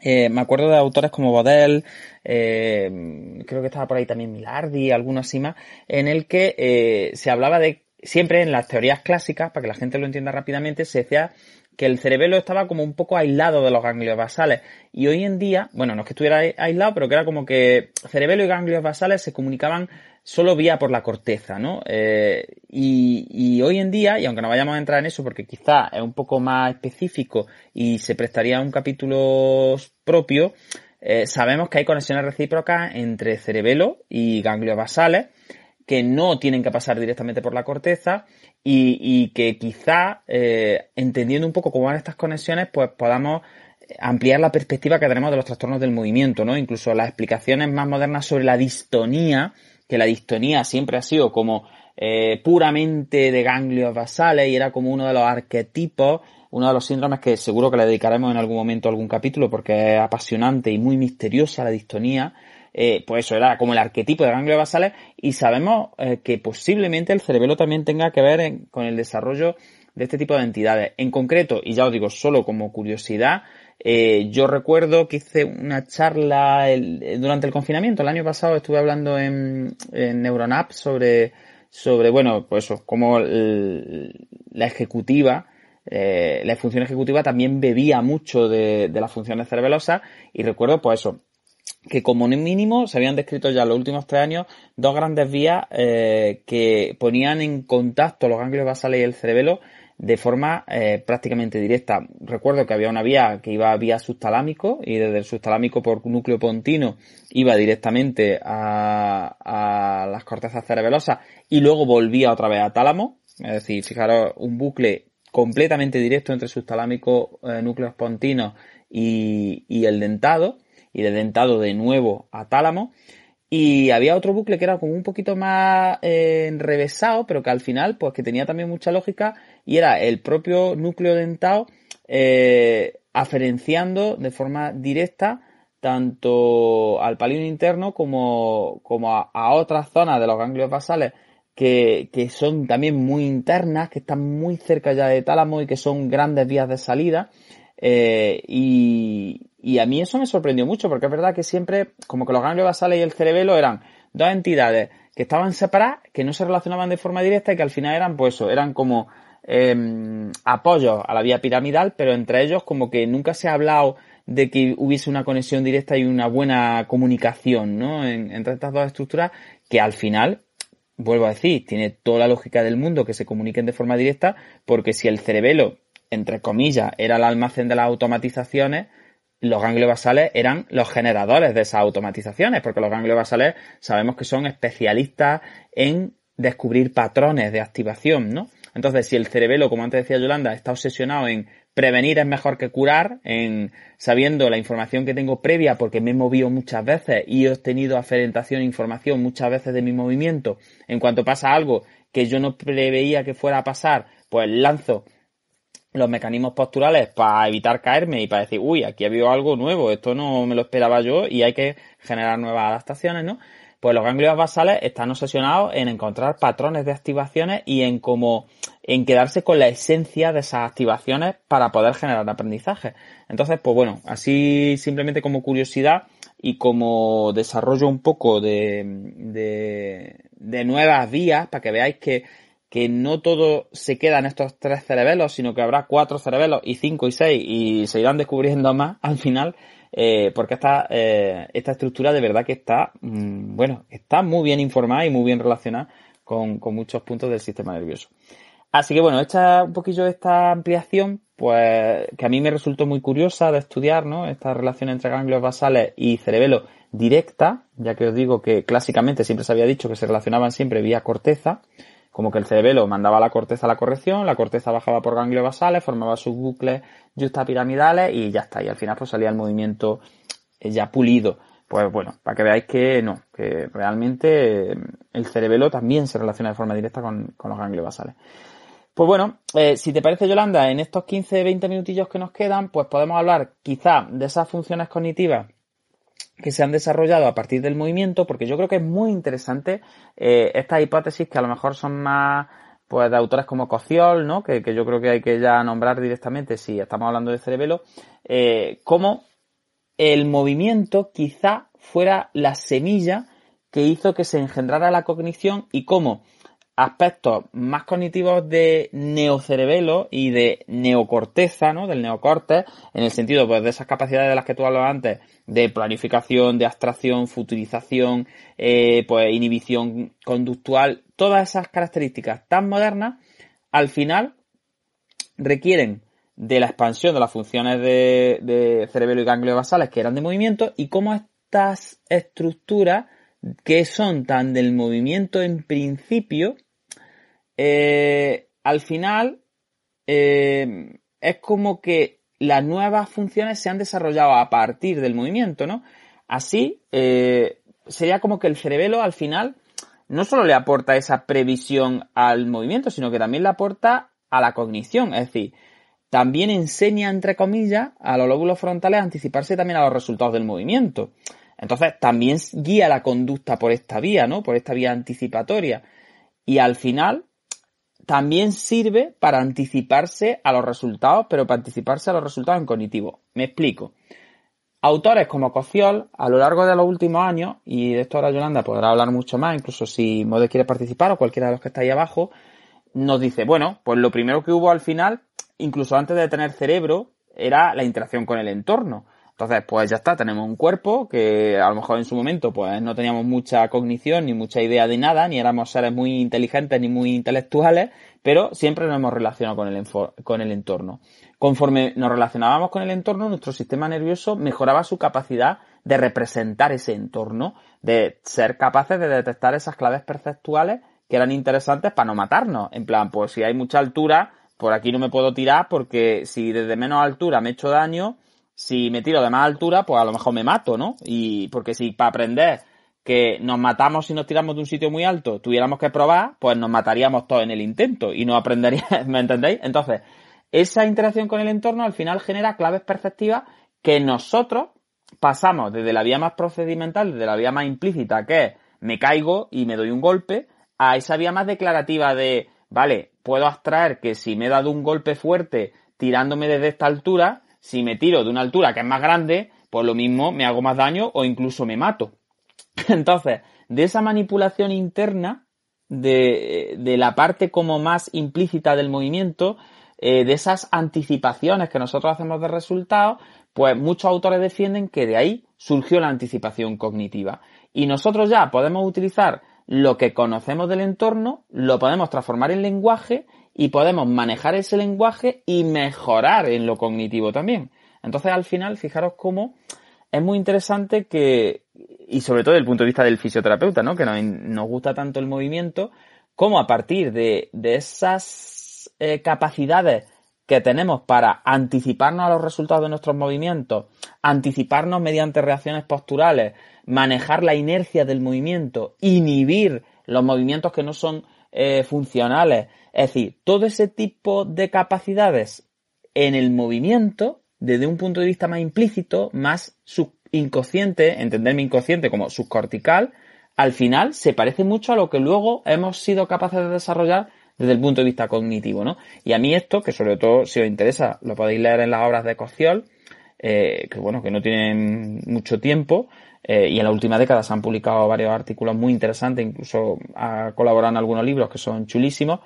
Me acuerdo de autores como Bodel, creo que estaba por ahí también Milardi, algunos así más, en el que se hablaba de, siempre en las teorías clásicas, para que la gente lo entienda rápidamente, se decía que el cerebelo estaba como un poco aislado de los ganglios basales. Y hoy en día, bueno, no es que estuviera aislado, pero que era como que cerebelo y ganglios basales se comunicaban solo vía por la corteza, ¿no? Y hoy en día, y aunque no vayamos a entrar en eso porque quizá es un poco más específico y se prestaría a un capítulo propio, sabemos que hay conexiones recíprocas entre cerebelo y ganglios basales que no tienen que pasar directamente por la corteza y que quizá, entendiendo un poco cómo van estas conexiones, pues podamos ampliar la perspectiva que tenemos de los trastornos del movimiento, ¿no? Incluso las explicaciones más modernas sobre la distonía, que la distonía siempre ha sido como puramente de ganglios basales y era como uno de los arquetipos, uno de los síndromes que seguro que le dedicaremos en algún momento a algún capítulo porque es apasionante y muy misteriosa la distonía. Pues eso era como el arquetipo de ganglios basales y sabemos que posiblemente el cerebelo también tenga que ver con el desarrollo de este tipo de entidades. En concreto, y ya os digo, solo como curiosidad, yo recuerdo que hice una charla durante el confinamiento. El año pasado estuve hablando en Neuronap sobre bueno, pues eso, como la ejecutiva, la función ejecutiva también bebía mucho de las funciones cerebelosas y recuerdo pues eso, que como mínimo se habían descrito ya en los últimos 3 años 2 grandes vías que ponían en contacto los ganglios basales y el cerebelo de forma prácticamente directa. Recuerdo que había una vía que iba vía subtalámico y desde el subtalámico por núcleo pontino iba directamente a las cortezas cerebelosas y luego volvía otra vez a tálamo. Es decir, fijaros, un bucle completamente directo entre subtalámico, núcleos pontinos y el dentado. Y de dentado de nuevo a tálamo. Y había otro bucle que era como un poquito más enrevesado, pero que al final, pues que tenía también mucha lógica, y era el propio núcleo dentado aferenciando de forma directa tanto al palino interno como a otras zonas de los ganglios basales que son también muy internas, que están muy cerca ya de tálamo y que son grandes vías de salida. Y a mí eso me sorprendió mucho porque es verdad que siempre como que los ganglios basales y el cerebelo eran dos entidades que estaban separadas, que no se relacionaban de forma directa y que al final eran pues eso, eran como apoyos a la vía piramidal, pero entre ellos como que nunca se ha hablado de que hubiese una conexión directa y una buena comunicación, ¿no? Entre estas dos estructuras que al final, vuelvo a decir, tiene toda la lógica del mundo que se comuniquen de forma directa porque si el cerebelo entre comillas, era el almacén de las automatizaciones, los ganglios basales eran los generadores de esas automatizaciones, porque los ganglios basales sabemos que son especialistas en descubrir patrones de activación, ¿no? Entonces, si el cerebelo, como antes decía Yolanda, está obsesionado en prevenir es mejor que curar, en sabiendo la información que tengo previa porque me he movido muchas veces y he obtenido aferentación e información muchas veces de mi movimiento, en cuanto pasa algo que yo no preveía que fuera a pasar, pues lanzo los mecanismos posturales para evitar caerme y para decir, uy, aquí ha habido algo nuevo, esto no me lo esperaba yo y hay que generar nuevas adaptaciones, ¿no? Pues los ganglios basales están obsesionados en encontrar patrones de activaciones y en quedarse con la esencia de esas activaciones para poder generar aprendizaje. Entonces, pues bueno, así simplemente como curiosidad y como desarrollo un poco de nuevas vías para que veáis que no todo se queda en estos 3 cerebelos, sino que habrá 4 cerebelos y 5 y 6 y se irán descubriendo más al final, porque esta estructura de verdad que está, bueno, está muy bien informada y muy bien relacionada con muchos puntos del sistema nervioso. Así que bueno, hecha un poquillo esta ampliación, pues que a mí me resultó muy curiosa de estudiar, ¿no? Esta relación entre ganglios basales y cerebelo directa, ya que os digo que clásicamente siempre se había dicho que se relacionaban siempre vía corteza, como que el cerebelo mandaba a la corteza la corrección, la corteza bajaba por ganglios basales, formaba sus bucles yuxtapiramidales y ya está. Y al final pues salía el movimiento ya pulido. Pues bueno, para que veáis que no, que realmente el cerebelo también se relaciona de forma directa con los ganglios basales. Pues bueno, si te parece, Yolanda, en estos 15-20 minutillos que nos quedan, pues podemos hablar quizá de esas funciones cognitivas que se han desarrollado a partir del movimiento, porque yo creo que es muy interesante estas hipótesis que a lo mejor son más pues de autores como Koziol, ¿no? Que yo creo que hay que ya nombrar directamente si estamos hablando de cerebelo, cómo el movimiento quizá fuera la semilla que hizo que se engendrara la cognición y cómo aspectos más cognitivos de neocerebelo y de neocorteza, ¿no? Del neocórtex, en el sentido pues de esas capacidades de las que tú hablabas antes, de planificación, de abstracción, futurización, pues inhibición conductual, todas esas características tan modernas, al final requieren de la expansión de las funciones de cerebelo y ganglios basales que eran de movimiento y cómo estas estructuras que son tan del movimiento en principio, al final es como que las nuevas funciones se han desarrollado a partir del movimiento, ¿no? Así, sería como que el cerebelo al final no solo le aporta esa previsión al movimiento, sino que también le aporta a la cognición, es decir, también enseña, entre comillas, a los lóbulos frontales a anticiparse también a los resultados del movimiento. Entonces, también guía la conducta por esta vía, ¿no? Por esta vía anticipatoria. Y al final, también sirve para anticiparse a los resultados, pero para anticiparse a los resultados en cognitivo. Me explico. Autores como Koziol, a lo largo de los últimos años, y de esto ahora Yolanda podrá hablar mucho más, incluso si Mode quiere participar o cualquiera de los que está ahí abajo, nos dice, bueno, pues lo primero que hubo al final, incluso antes de tener cerebro, era la interacción con el entorno. Entonces, pues ya está, tenemos un cuerpo que a lo mejor en su momento pues no teníamos mucha cognición ni mucha idea de nada, ni éramos seres muy inteligentes ni muy intelectuales, pero siempre nos hemos relacionado con el entorno. Conforme nos relacionábamos con el entorno, nuestro sistema nervioso mejoraba su capacidad de representar ese entorno, de ser capaces de detectar esas claves perceptuales que eran interesantes para no matarnos. En plan, pues si hay mucha altura, por aquí no me puedo tirar porque si desde menos altura me he hecho daño, si me tiro de más altura, pues a lo mejor me mato, ¿no? Y porque si para aprender que nos matamos si nos tiramos de un sitio muy alto tuviéramos que probar, pues nos mataríamos todos en el intento y no aprenderíamos, ¿me entendéis? Entonces, esa interacción con el entorno al final genera claves perceptivas que nosotros pasamos desde la vía más procedimental, desde la vía más implícita, que es me caigo y me doy un golpe, a esa vía más declarativa de, vale, puedo abstraer que si me he dado un golpe fuerte tirándome desde esta altura, si me tiro de una altura que es más grande, pues lo mismo me hago más daño o incluso me mato. Entonces, de esa manipulación interna, de la parte como más implícita del movimiento, de esas anticipaciones que nosotros hacemos de resultados, pues muchos autores defienden que de ahí surgió la anticipación cognitiva. Y nosotros ya podemos utilizar lo que conocemos del entorno, lo podemos transformar en lenguaje y podemos manejar ese lenguaje y mejorar en lo cognitivo también. Entonces, al final, fijaros cómo es muy interesante que, y sobre todo desde el punto de vista del fisioterapeuta, ¿no? Que nos gusta tanto el movimiento, cómo a partir de esas capacidades que tenemos para anticiparnos a los resultados de nuestros movimientos, anticiparnos mediante reacciones posturales, manejar la inercia del movimiento, inhibir los movimientos que no son funcionales, es decir, todo ese tipo de capacidades en el movimiento, desde un punto de vista más implícito, más subconsciente, entenderme inconsciente como subcortical, al final se parece mucho a lo que luego hemos sido capaces de desarrollar desde el punto de vista cognitivo, ¿no? Y a mí esto, que sobre todo si os interesa, lo podéis leer en las obras de Koziol, que bueno, que no tienen mucho tiempo, y en la última década se han publicado varios artículos muy interesantes, incluso ha colaborado en algunos libros que son chulísimos.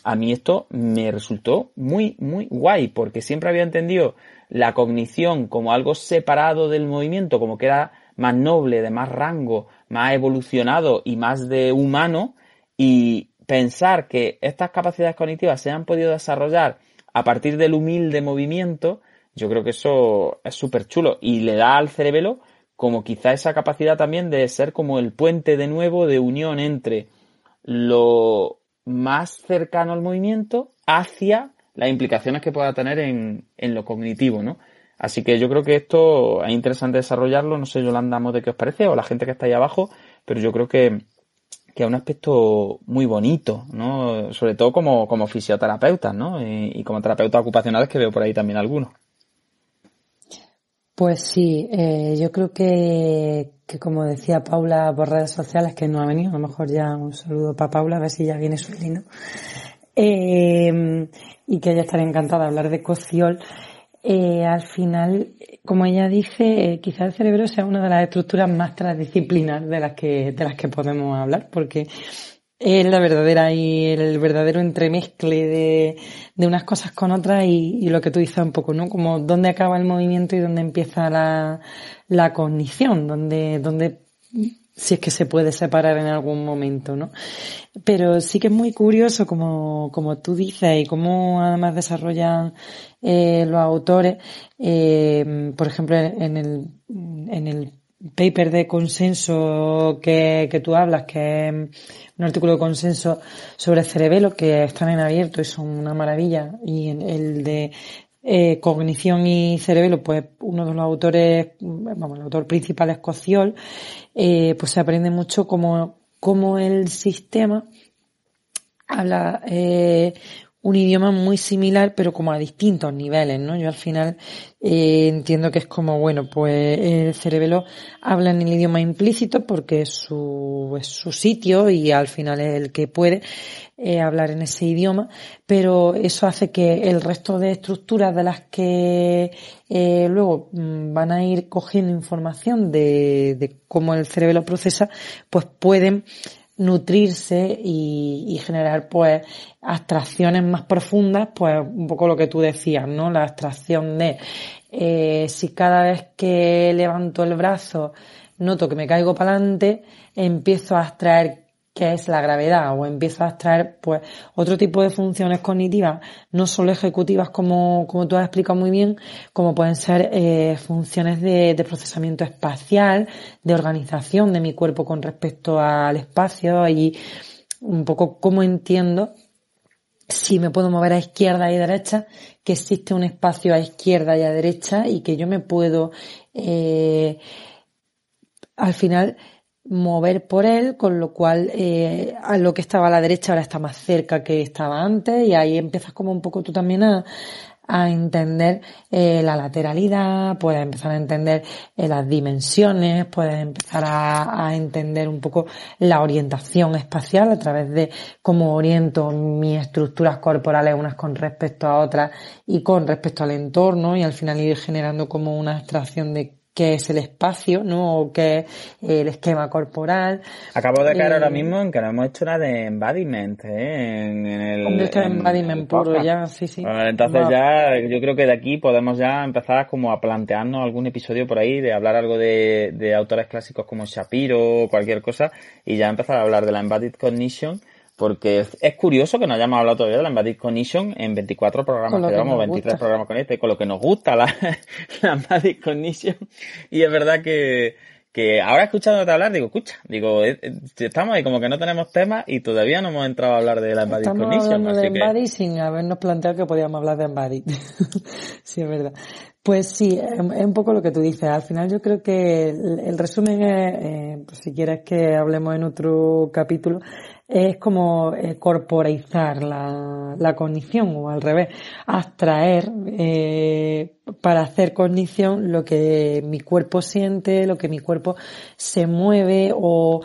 A mí esto me resultó muy, muy guay, porque siempre había entendido la cognición como algo separado del movimiento, como que era más noble, de más rango, más evolucionado y más de humano, y pensar que estas capacidades cognitivas se han podido desarrollar a partir del humilde movimiento, yo creo que eso es súper chulo y le da al cerebelo como quizá esa capacidad también de ser como el puente de nuevo de unión entre lo más cercano al movimiento hacia las implicaciones que pueda tener en lo cognitivo, ¿no? Así que yo creo que esto es interesante desarrollarlo. No sé, Yolanda, de qué os parece, o la gente que está ahí abajo, pero yo creo que es un aspecto muy bonito, ¿no? Sobre todo como fisioterapeutas, ¿no? Y como terapeutas ocupacionales, que veo por ahí también algunos. Pues sí, yo creo que como decía Paula por redes sociales, que no ha venido, a lo mejor ya un saludo para Paula, a ver si ya viene su hilo, y que ella estaría encantada de hablar de Koziol. Al final, como ella dice, quizás el cerebro sea una de las estructuras más transdisciplinares de las que podemos hablar, porque es la verdadera y el verdadero entremezcle de unas cosas con otras y lo que tú dices un poco, ¿no? Como dónde acaba el movimiento y dónde empieza la cognición, dónde si es que se puede separar en algún momento, ¿no? Pero sí que es muy curioso, como tú dices, y cómo además desarrollan los autores, por ejemplo, en el paper de consenso que tú hablas, que es un artículo de consenso sobre el cerebelo, que están en abierto y son una maravilla, y en el de cognición y cerebelo, pues uno de los autores, vamos, el autor principal es Koziol, pues se aprende mucho cómo el sistema habla un idioma muy similar, pero como a distintos niveles, ¿no? Yo al final entiendo que es como, bueno, pues el cerebelo habla en el idioma implícito porque es su sitio y al final es el que puede hablar en ese idioma, pero eso hace que el resto de estructuras de las que luego van a ir cogiendo información de cómo el cerebelo procesa, pues pueden nutrirse y generar pues abstracciones más profundas, pues un poco lo que tú decías, ¿no? La abstracción de si cada vez que levanto el brazo noto que me caigo para adelante, empiezo a abstraer qué es la gravedad o empiezo a abstraer pues otro tipo de funciones cognitivas, no solo ejecutivas como tú has explicado muy bien, como pueden ser funciones de procesamiento espacial, de organización de mi cuerpo con respecto al espacio y un poco cómo entiendo si me puedo mover a izquierda y derecha, que existe un espacio a izquierda y a derecha y que yo me puedo al final mover por él, con lo cual a lo que estaba a la derecha ahora está más cerca que estaba antes y ahí empiezas como un poco tú también a entender la lateralidad, puedes empezar a entender las dimensiones, puedes empezar a entender un poco la orientación espacial a través de cómo oriento mis estructuras corporales unas con respecto a otras y con respecto al entorno y al final ir generando como una abstracción de qué es el espacio, ¿no? O qué es el esquema corporal. Acabo de caer ahora mismo en que no hemos hecho nada de embodiment, en el... Hombre, esto es embodiment puro ya, sí. Entonces ya, yo creo que de aquí podemos ya empezar como a plantearnos algún episodio por ahí, de hablar algo de autores clásicos como Shapiro o cualquier cosa, y ya empezar a hablar de la embodied cognition, porque es curioso que no hayamos hablado todavía de la Embodied Cognition en 24 programas, que llevamos 23 programas con este, con lo que nos gusta la Embodied Cognition. Y es verdad que ahora escuchándote hablar, estamos ahí como que no tenemos temas y todavía no hemos entrado a hablar de la Embodied Cognition. Estamos hablando de Embodied sin habernos planteado que podíamos hablar de Embodied. Sí, es verdad. Pues sí, es un poco lo que tú dices. Al final yo creo que el resumen es, pues si quieres que hablemos en otro capítulo, es como corporeizar la cognición o al revés, abstraer para hacer cognición lo que mi cuerpo siente, lo que mi cuerpo se mueve o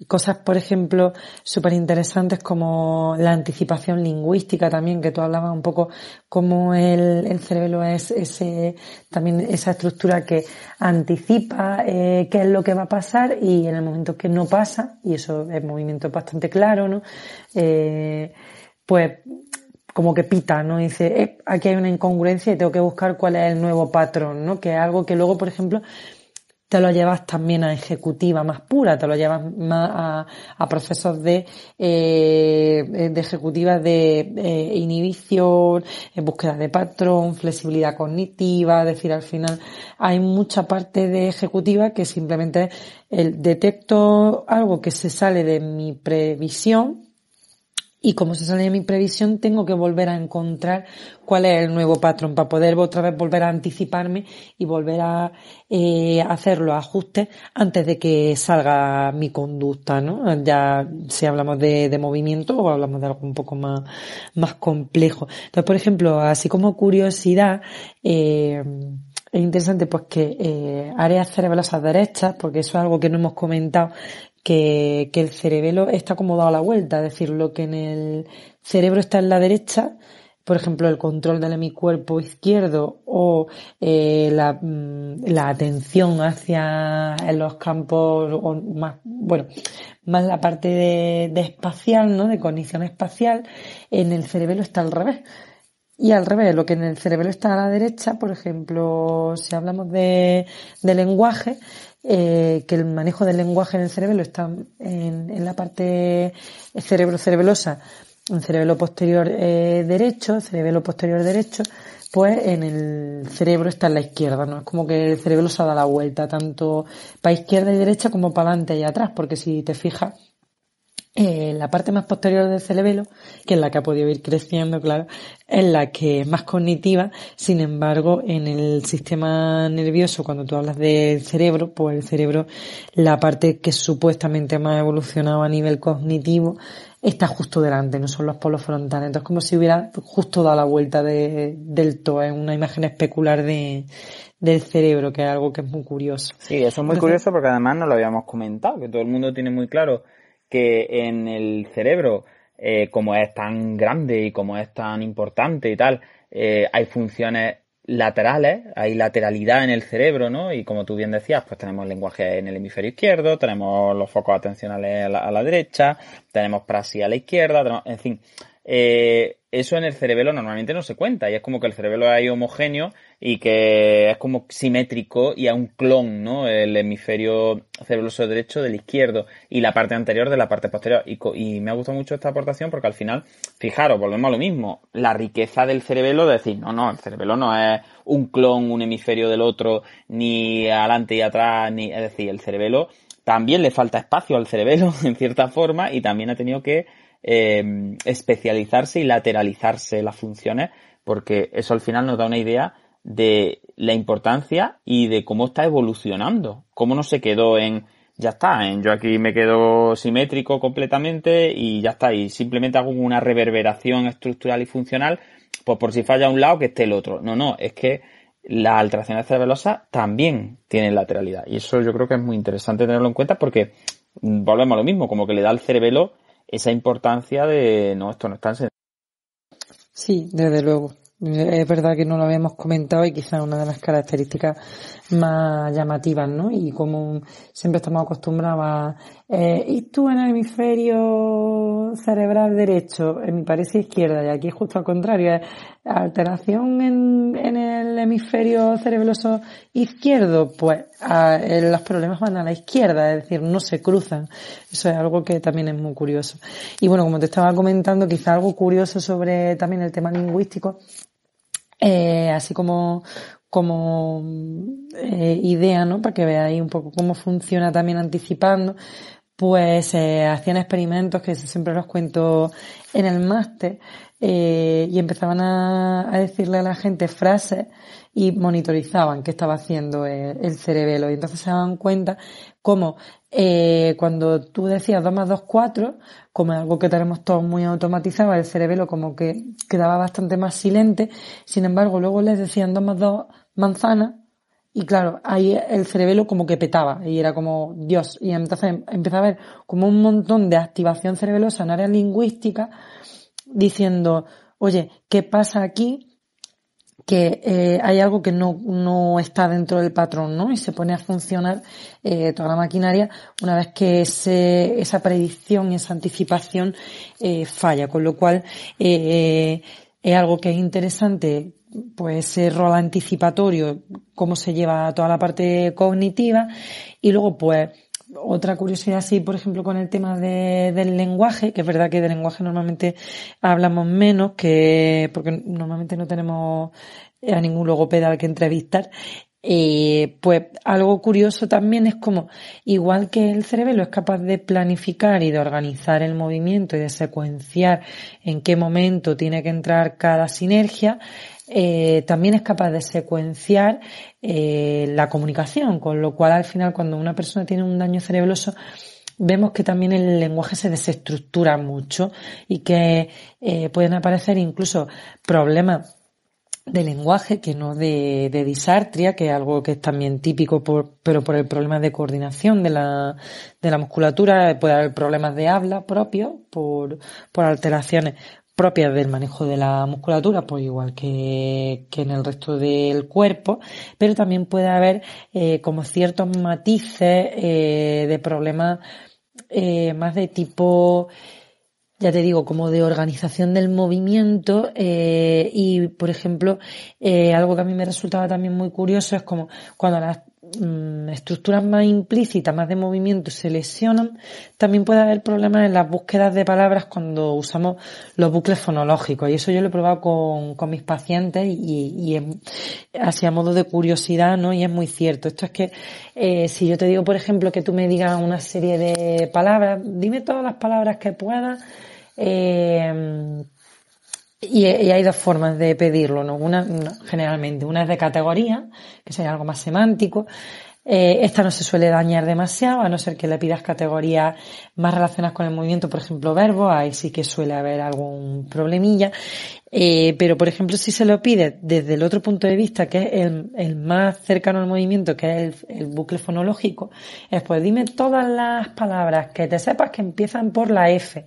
cosas, por ejemplo, súper interesantes como la anticipación lingüística también, que tú hablabas un poco cómo el cerebro es también esa estructura que anticipa qué es lo que va a pasar y en el momento que no pasa, y eso es movimiento bastante claro, ¿no? Pues como que pita, ¿no? Dice, aquí hay una incongruencia y tengo que buscar cuál es el nuevo patrón, ¿no? Que es algo que luego, por ejemplo, te lo llevas también a ejecutiva más pura, te lo llevas más a procesos de ejecutivas de inhibición, búsqueda de patrón, flexibilidad cognitiva, es decir, al final hay mucha parte de ejecutiva que simplemente detecto algo que se sale de mi previsión. Y como se sale de mi previsión, tengo que volver a encontrar cuál es el nuevo patrón para poder otra vez volver a anticiparme y volver a hacer los ajustes antes de que salga mi conducta, ¿no? Ya si hablamos de movimiento o hablamos de algo un poco más complejo. Entonces, por ejemplo, así como curiosidad, es interesante pues que áreas cerebrosas derechas, porque eso es algo que no hemos comentado, que el cerebelo está como dado la vuelta, es decir, lo que en el cerebro está en la derecha, por ejemplo, el control del hemicuerpo izquierdo o la atención hacia en los campos, o más, bueno, más la parte de espacial, ¿no? De cognición espacial, en el cerebelo está al revés. Y al revés, lo que en el cerebelo está a la derecha, por ejemplo, si hablamos de lenguaje, que el manejo del lenguaje en el cerebelo está en la parte cerebrosa, en cerebelo posterior derecho, pues en el cerebro está en la izquierda, ¿no? Es como que el cerebro se da la vuelta, tanto para izquierda y derecha como para adelante y atrás, porque si te fijas, la parte más posterior del cerebelo, que es la que ha podido ir creciendo, claro, es la que es más cognitiva. Sin embargo, en el sistema nervioso, cuando tú hablas del cerebro, pues el cerebro, la parte que supuestamente más evolucionado a nivel cognitivo, está justo delante, no son los polos frontales. Entonces, como si hubiera justo dado la vuelta del todo. Es una imagen especular del cerebro, que es algo que es muy curioso. Sí, eso es muy curioso porque además no lo habíamos comentado, que todo el mundo tiene muy claro que en el cerebro, como es tan grande y como es tan importante y tal, hay funciones laterales, hay lateralidad en el cerebro, ¿no? Y como tú bien decías, pues tenemos lenguaje en el hemisferio izquierdo, tenemos los focos atencionales a la derecha, tenemos praxis a la izquierda, en fin, eso en el cerebelo normalmente no se cuenta y es como que el cerebelo es homogéneo y que es como simétrico y es un clon, ¿no? El hemisferio cerebeloso derecho del izquierdo y la parte anterior de la parte posterior. Y me ha gustado mucho esta aportación porque al final, fijaros, volvemos a lo mismo, la riqueza del cerebelo de decir, no, el cerebelo no es un clon, un hemisferio del otro, ni adelante y atrás, es decir, el cerebelo también le falta espacio al cerebelo en cierta forma y también ha tenido que especializarse y lateralizarse las funciones, porque eso al final nos da una idea de la importancia y de cómo está evolucionando, cómo no se quedó ya está, yo aquí me quedo simétrico completamente y ya está, y simplemente hago una reverberación estructural y funcional, pues por si falla un lado que esté el otro. No, es que las alteraciones cerebelosas también tienen lateralidad y eso yo creo que es muy interesante tenerlo en cuenta porque volvemos a lo mismo, como que le da al cerebelo esa importancia de, no, esto no es tan sencillo. Sí, desde luego. Es verdad que no lo habíamos comentado y quizás una de las características más llamativas, ¿no? Y como siempre estamos acostumbrados a... ¿y tú en el hemisferio cerebral derecho? En mi pareja izquierda, y aquí es justo al contrario. Alteración en el hemisferio cerebeloso izquierdo, pues los problemas van a la izquierda, es decir, no se cruzan. Eso es algo que también es muy curioso. Y bueno, como te estaba comentando, quizá algo curioso sobre también el tema lingüístico, así como idea, ¿no? Para que veáis un poco cómo funciona también anticipando, pues hacían experimentos que siempre los cuento en el máster, y empezaban a decirle a la gente frases y monitorizaban qué estaba haciendo el cerebelo, y entonces se daban cuenta cómo cuando tú decías 2 más 2, 4, como es algo que tenemos todos muy automatizado, el cerebelo como que quedaba bastante más silente. Sin embargo, luego les decían 2 más 2 manzanas, y claro, ahí el cerebelo como que petaba, y era como, Dios, y entonces empezaba a haber como un montón de activación cerebelosa en áreas lingüísticas, diciendo, oye, ¿qué pasa aquí? Que hay algo que no está dentro del patrón, ¿no? Y se pone a funcionar toda la maquinaria una vez que esa predicción y esa anticipación falla, con lo cual es algo que es interesante, pues ese rol anticipatorio, cómo se lleva toda la parte cognitiva, y luego pues otra curiosidad, sí, por ejemplo, con el tema del lenguaje, que es verdad que del lenguaje normalmente hablamos menos, porque normalmente no tenemos a ningún logopeda al que entrevistar. Pues algo curioso también es como, igual que el cerebelo es capaz de planificar y de organizar el movimiento y de secuenciar en qué momento tiene que entrar cada sinergia, también es capaz de secuenciar la comunicación, con lo cual al final cuando una persona tiene un daño cerebeloso vemos que también el lenguaje se desestructura mucho y que pueden aparecer incluso problemas de lenguaje, que no de disartria, que es algo que es también típico pero por el problema de coordinación de la musculatura. Puede haber problemas de habla propios por alteraciones propias del manejo de la musculatura, pues igual que en el resto del cuerpo, pero también puede haber como ciertos matices de problemas más de tipo, ya te digo, como de organización del movimiento y, por ejemplo, algo que a mí me resultaba también muy curioso es como cuando las estructuras más implícitas, más de movimiento se lesionan, también puede haber problemas en las búsquedas de palabras cuando usamos los bucles fonológicos, y eso yo lo he probado con mis pacientes y es así a modo de curiosidad, ¿no? Y es muy cierto. Esto es que si yo te digo, por ejemplo, que tú me digas una serie de palabras, dime todas las palabras que puedas, y hay dos formas de pedirlo, ¿no? Generalmente, una es de categoría, que sería algo más semántico. Esta no se suele dañar demasiado, a no ser que le pidas categorías más relacionadas con el movimiento, por ejemplo, verbos, ahí sí que suele haber algún problemilla. Pero, por ejemplo, si se lo pide desde el otro punto de vista, que es el más cercano al movimiento, que es el bucle fonológico, es pues dime todas las palabras que te sepas que empiezan por la F.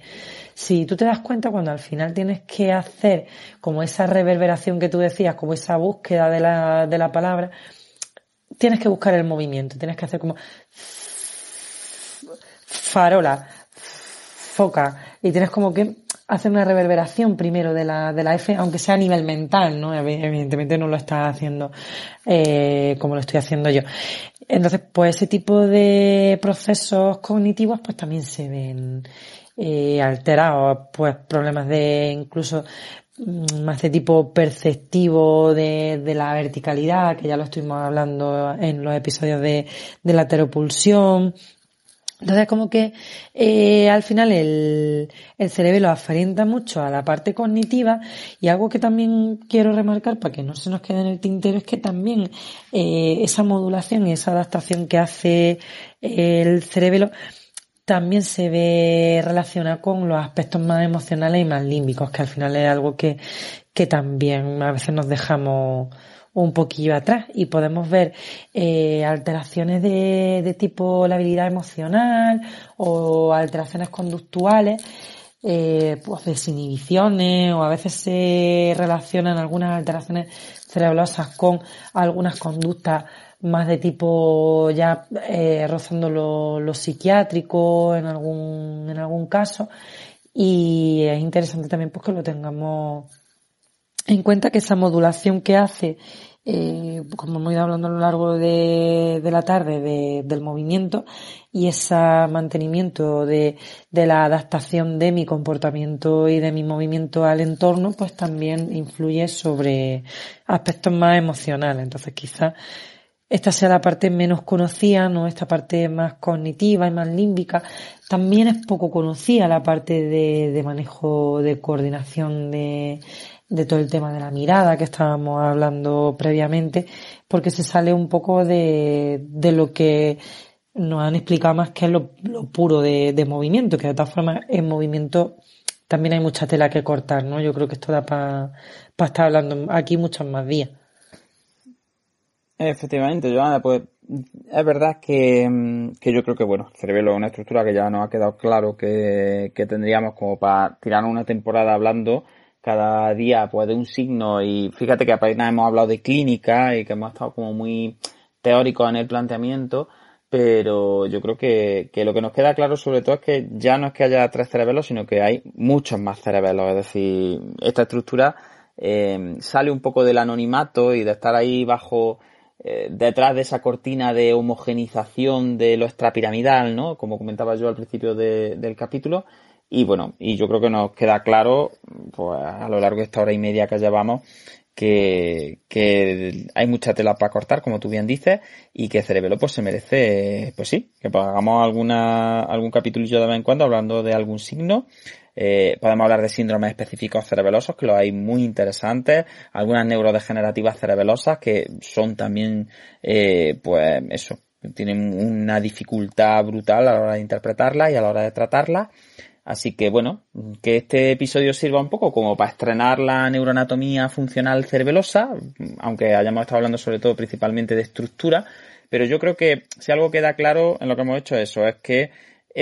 Si tú te das cuenta, cuando al final tienes que hacer como esa reverberación que tú decías, como esa búsqueda de la palabra, tienes que buscar el movimiento, tienes que hacer como farola, foca, y tienes como que hacer una reverberación primero de la F, aunque sea a nivel mental, ¿no? Evidentemente no lo estás haciendo como lo estoy haciendo yo. Entonces, pues ese tipo de procesos cognitivos pues también se ven alterados, pues problemas de incluso más de tipo perceptivo de la verticalidad, que ya lo estuvimos hablando en los episodios de la teropulsión. Entonces, como que al final el cerebro lo afrenta mucho a la parte cognitiva, y algo que también quiero remarcar para que no se nos quede en el tintero es que también esa modulación y esa adaptación que hace el cerebro también se ve relacionada con los aspectos más emocionales y más límbicos, que al final es algo que también a veces nos dejamos un poquillo atrás, y podemos ver alteraciones de tipo la habilidad emocional o alteraciones conductuales, pues desinhibiciones, o a veces se relacionan algunas alteraciones cerebrosas con algunas conductas más de tipo ya rozando lo psiquiátrico en algún caso, y es interesante también pues que lo tengamos en cuenta, que esa modulación que hace, como hemos ido hablando a lo largo de la tarde, del movimiento, y ese mantenimiento de la adaptación de mi comportamiento y de mi movimiento al entorno, pues también influye sobre aspectos más emocionales. Entonces quizás esta sea la parte menos conocida, ¿no? Esta parte más cognitiva y más límbica. También es poco conocida la parte de manejo, de coordinación de todo el tema de la mirada que estábamos hablando previamente, porque se sale un poco de lo que nos han explicado más, que es lo puro de movimiento, que de todas formas en movimiento también hay mucha tela que cortar, ¿no? Yo creo que esto da para estar hablando aquí muchos más días. Efectivamente, Joana, pues es verdad que yo creo que, bueno, el cerebelo es una estructura que ya nos ha quedado claro que tendríamos como para tirar una temporada hablando cada día pues de un signo, y fíjate que apenas hemos hablado de clínica y que hemos estado como muy teóricos en el planteamiento, pero yo creo que lo que nos queda claro sobre todo es que ya no es que haya 3 cerebelos, sino que hay muchos más cerebelos. Es decir, esta estructura sale un poco del anonimato y de estar ahí bajo detrás de esa cortina de homogenización de lo extrapiramidal, ¿no? Como comentaba yo al principio del capítulo. Y bueno, y yo creo que nos queda claro, pues a lo largo de esta hora y media que llevamos, que hay mucha tela para cortar, como tú bien dices, y que Cerebelo pues se merece, pues sí, que pues hagamos algún capitulillo de vez en cuando hablando de algún signo. Podemos hablar de síndromes específicos cerebelosos, que los hay muy interesantes, algunas neurodegenerativas cerebelosas que son también, pues eso, tienen una dificultad brutal a la hora de interpretarlas y a la hora de tratarlas. Así que bueno, que este episodio sirva un poco como para estrenar la neuroanatomía funcional cerebelosa, aunque hayamos estado hablando sobre todo principalmente de estructura, pero yo creo que si algo queda claro en lo que hemos hecho eso es que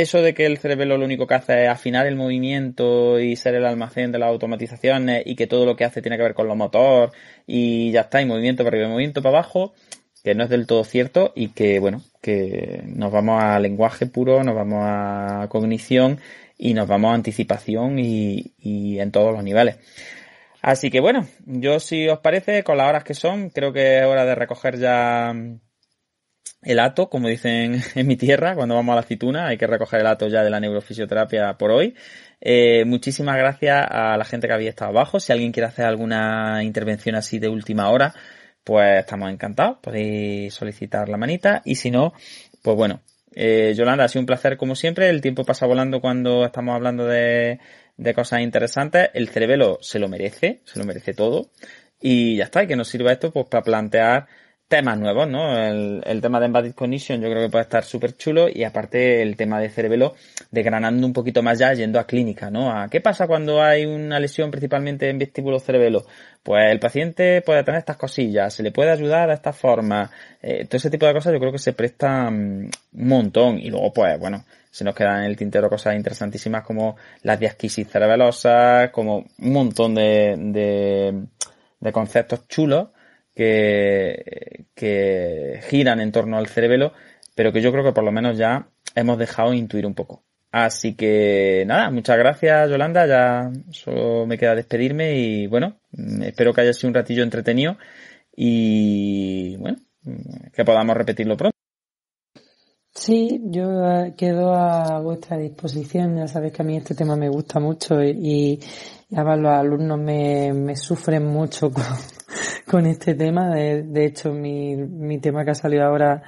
eso de que el cerebelo lo único que hace es afinar el movimiento y ser el almacén de las automatizaciones y que todo lo que hace tiene que ver con los motores y ya está, y movimiento para arriba y movimiento para abajo, que no es del todo cierto y que, bueno, que nos vamos a lenguaje puro, nos vamos a cognición y nos vamos a anticipación y en todos los niveles. Así que bueno, yo si os parece, con las horas que son, creo que es hora de recoger ya el hato, como dicen en mi tierra, cuando vamos a la aceituna, hay que recoger el hato ya de la neurofisioterapia por hoy. Muchísimas gracias a la gente que había estado abajo. Si alguien quiere hacer alguna intervención así de última hora, pues estamos encantados, podéis solicitar la manita, y si no, pues bueno, Yolanda, ha sido un placer como siempre, el tiempo pasa volando cuando estamos hablando de cosas interesantes, el cerebelo se lo merece todo, y ya está, y que nos sirva esto pues para plantear temas nuevos, ¿no? El tema de Embodied Cognition yo creo que puede estar súper chulo, y aparte el tema de cerebelo desgranando un poquito más ya, yendo a clínica, ¿no? A ¿qué pasa cuando hay una lesión principalmente en vestíbulo cerebelo? Pues el paciente puede tener estas cosillas, se le puede ayudar de esta forma, todo ese tipo de cosas yo creo que se prestan un montón, y luego pues bueno, se nos quedan en el tintero cosas interesantísimas como las diasquisis cerebelosas, como un montón de conceptos chulos que giran en torno al cerebelo, pero que yo creo que por lo menos ya hemos dejado intuir un poco. Así que nada, muchas gracias Yolanda, ya solo me queda despedirme y bueno, espero que haya sido un ratillo entretenido y bueno, que podamos repetirlo pronto. Sí, yo quedo a vuestra disposición. Ya sabéis que a mí este tema me gusta mucho y además los alumnos me sufren mucho con este tema. De hecho, mi tema que ha salido ahora,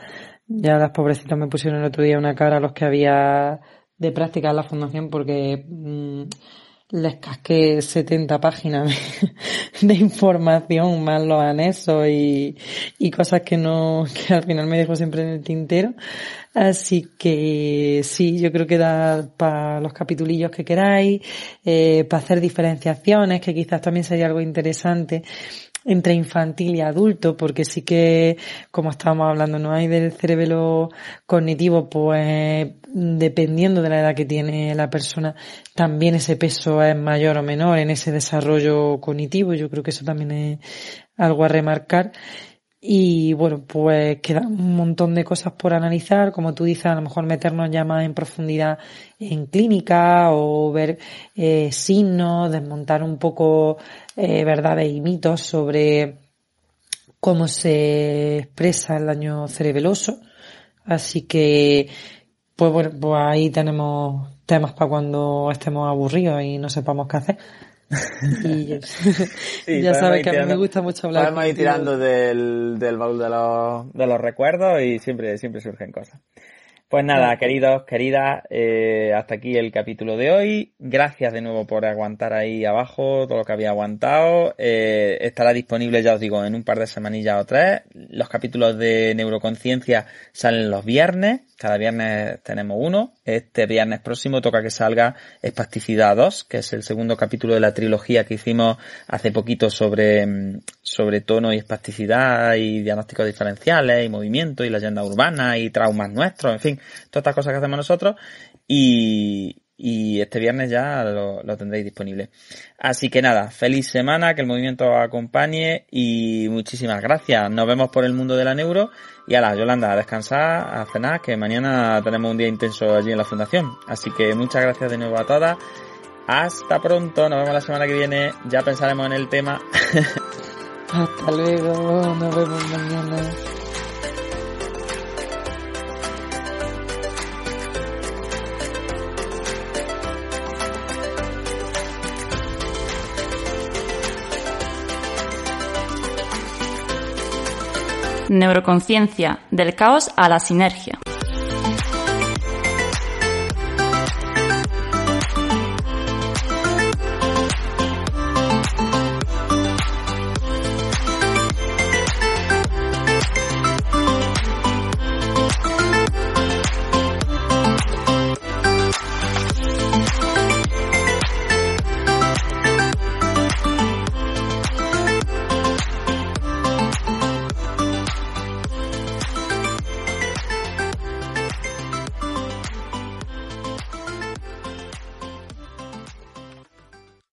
ya las pobrecitas me pusieron el otro día una cara a los que había de práctica en la fundación porque les casqué 70 páginas de información más los anexos y cosas que al final me dejo siempre en el tintero. Así que sí, yo creo que da para los capitulillos que queráis, para hacer diferenciaciones, que quizás también sería algo interesante entre infantil y adulto, porque sí que, como estábamos hablando, no hay del cerebelo cognitivo, pues dependiendo de la edad que tiene la persona, también ese peso es mayor o menor en ese desarrollo cognitivo. Yo creo que eso también es algo a remarcar. Y bueno, pues quedan un montón de cosas por analizar, como tú dices, a lo mejor meternos ya más en profundidad en clínica o ver signos, desmontar un poco verdades y mitos sobre cómo se expresa el daño cerebeloso. Así que, pues bueno, pues ahí tenemos temas para cuando estemos aburridos y no sepamos qué hacer. Y sí, ya sabes que a mí me gusta mucho hablar. Podemos ir tirando del baúl de los recuerdos y siempre surgen cosas. Pues nada, queridos, queridas, hasta aquí el capítulo de hoy. Gracias de nuevo por aguantar ahí abajo todo lo que había aguantado. Estará disponible, ya os digo, en un par de semanillas o 3. Los capítulos de Neuroconciencia salen los viernes. Cada viernes tenemos uno. Este viernes próximo toca que salga Espasticidad 2, que es el segundo capítulo de la trilogía que hicimos hace poquito sobre tono y espasticidad y diagnósticos diferenciales y movimiento y leyenda urbana y traumas nuestros, en fin, todas estas cosas que hacemos nosotros y este viernes ya lo tendréis disponible. Así que nada, feliz semana, que el movimiento os acompañe y muchísimas gracias. Nos vemos por el mundo de la neuro y ala, Yolanda, a descansar, a cenar, que mañana tenemos un día intenso allí en la fundación. Así que muchas gracias de nuevo a todas. Hasta pronto, nos vemos la semana que viene, ya pensaremos en el tema. Hasta luego, nos vemos mañana. Neuroconciencia, del caos a la sinergia.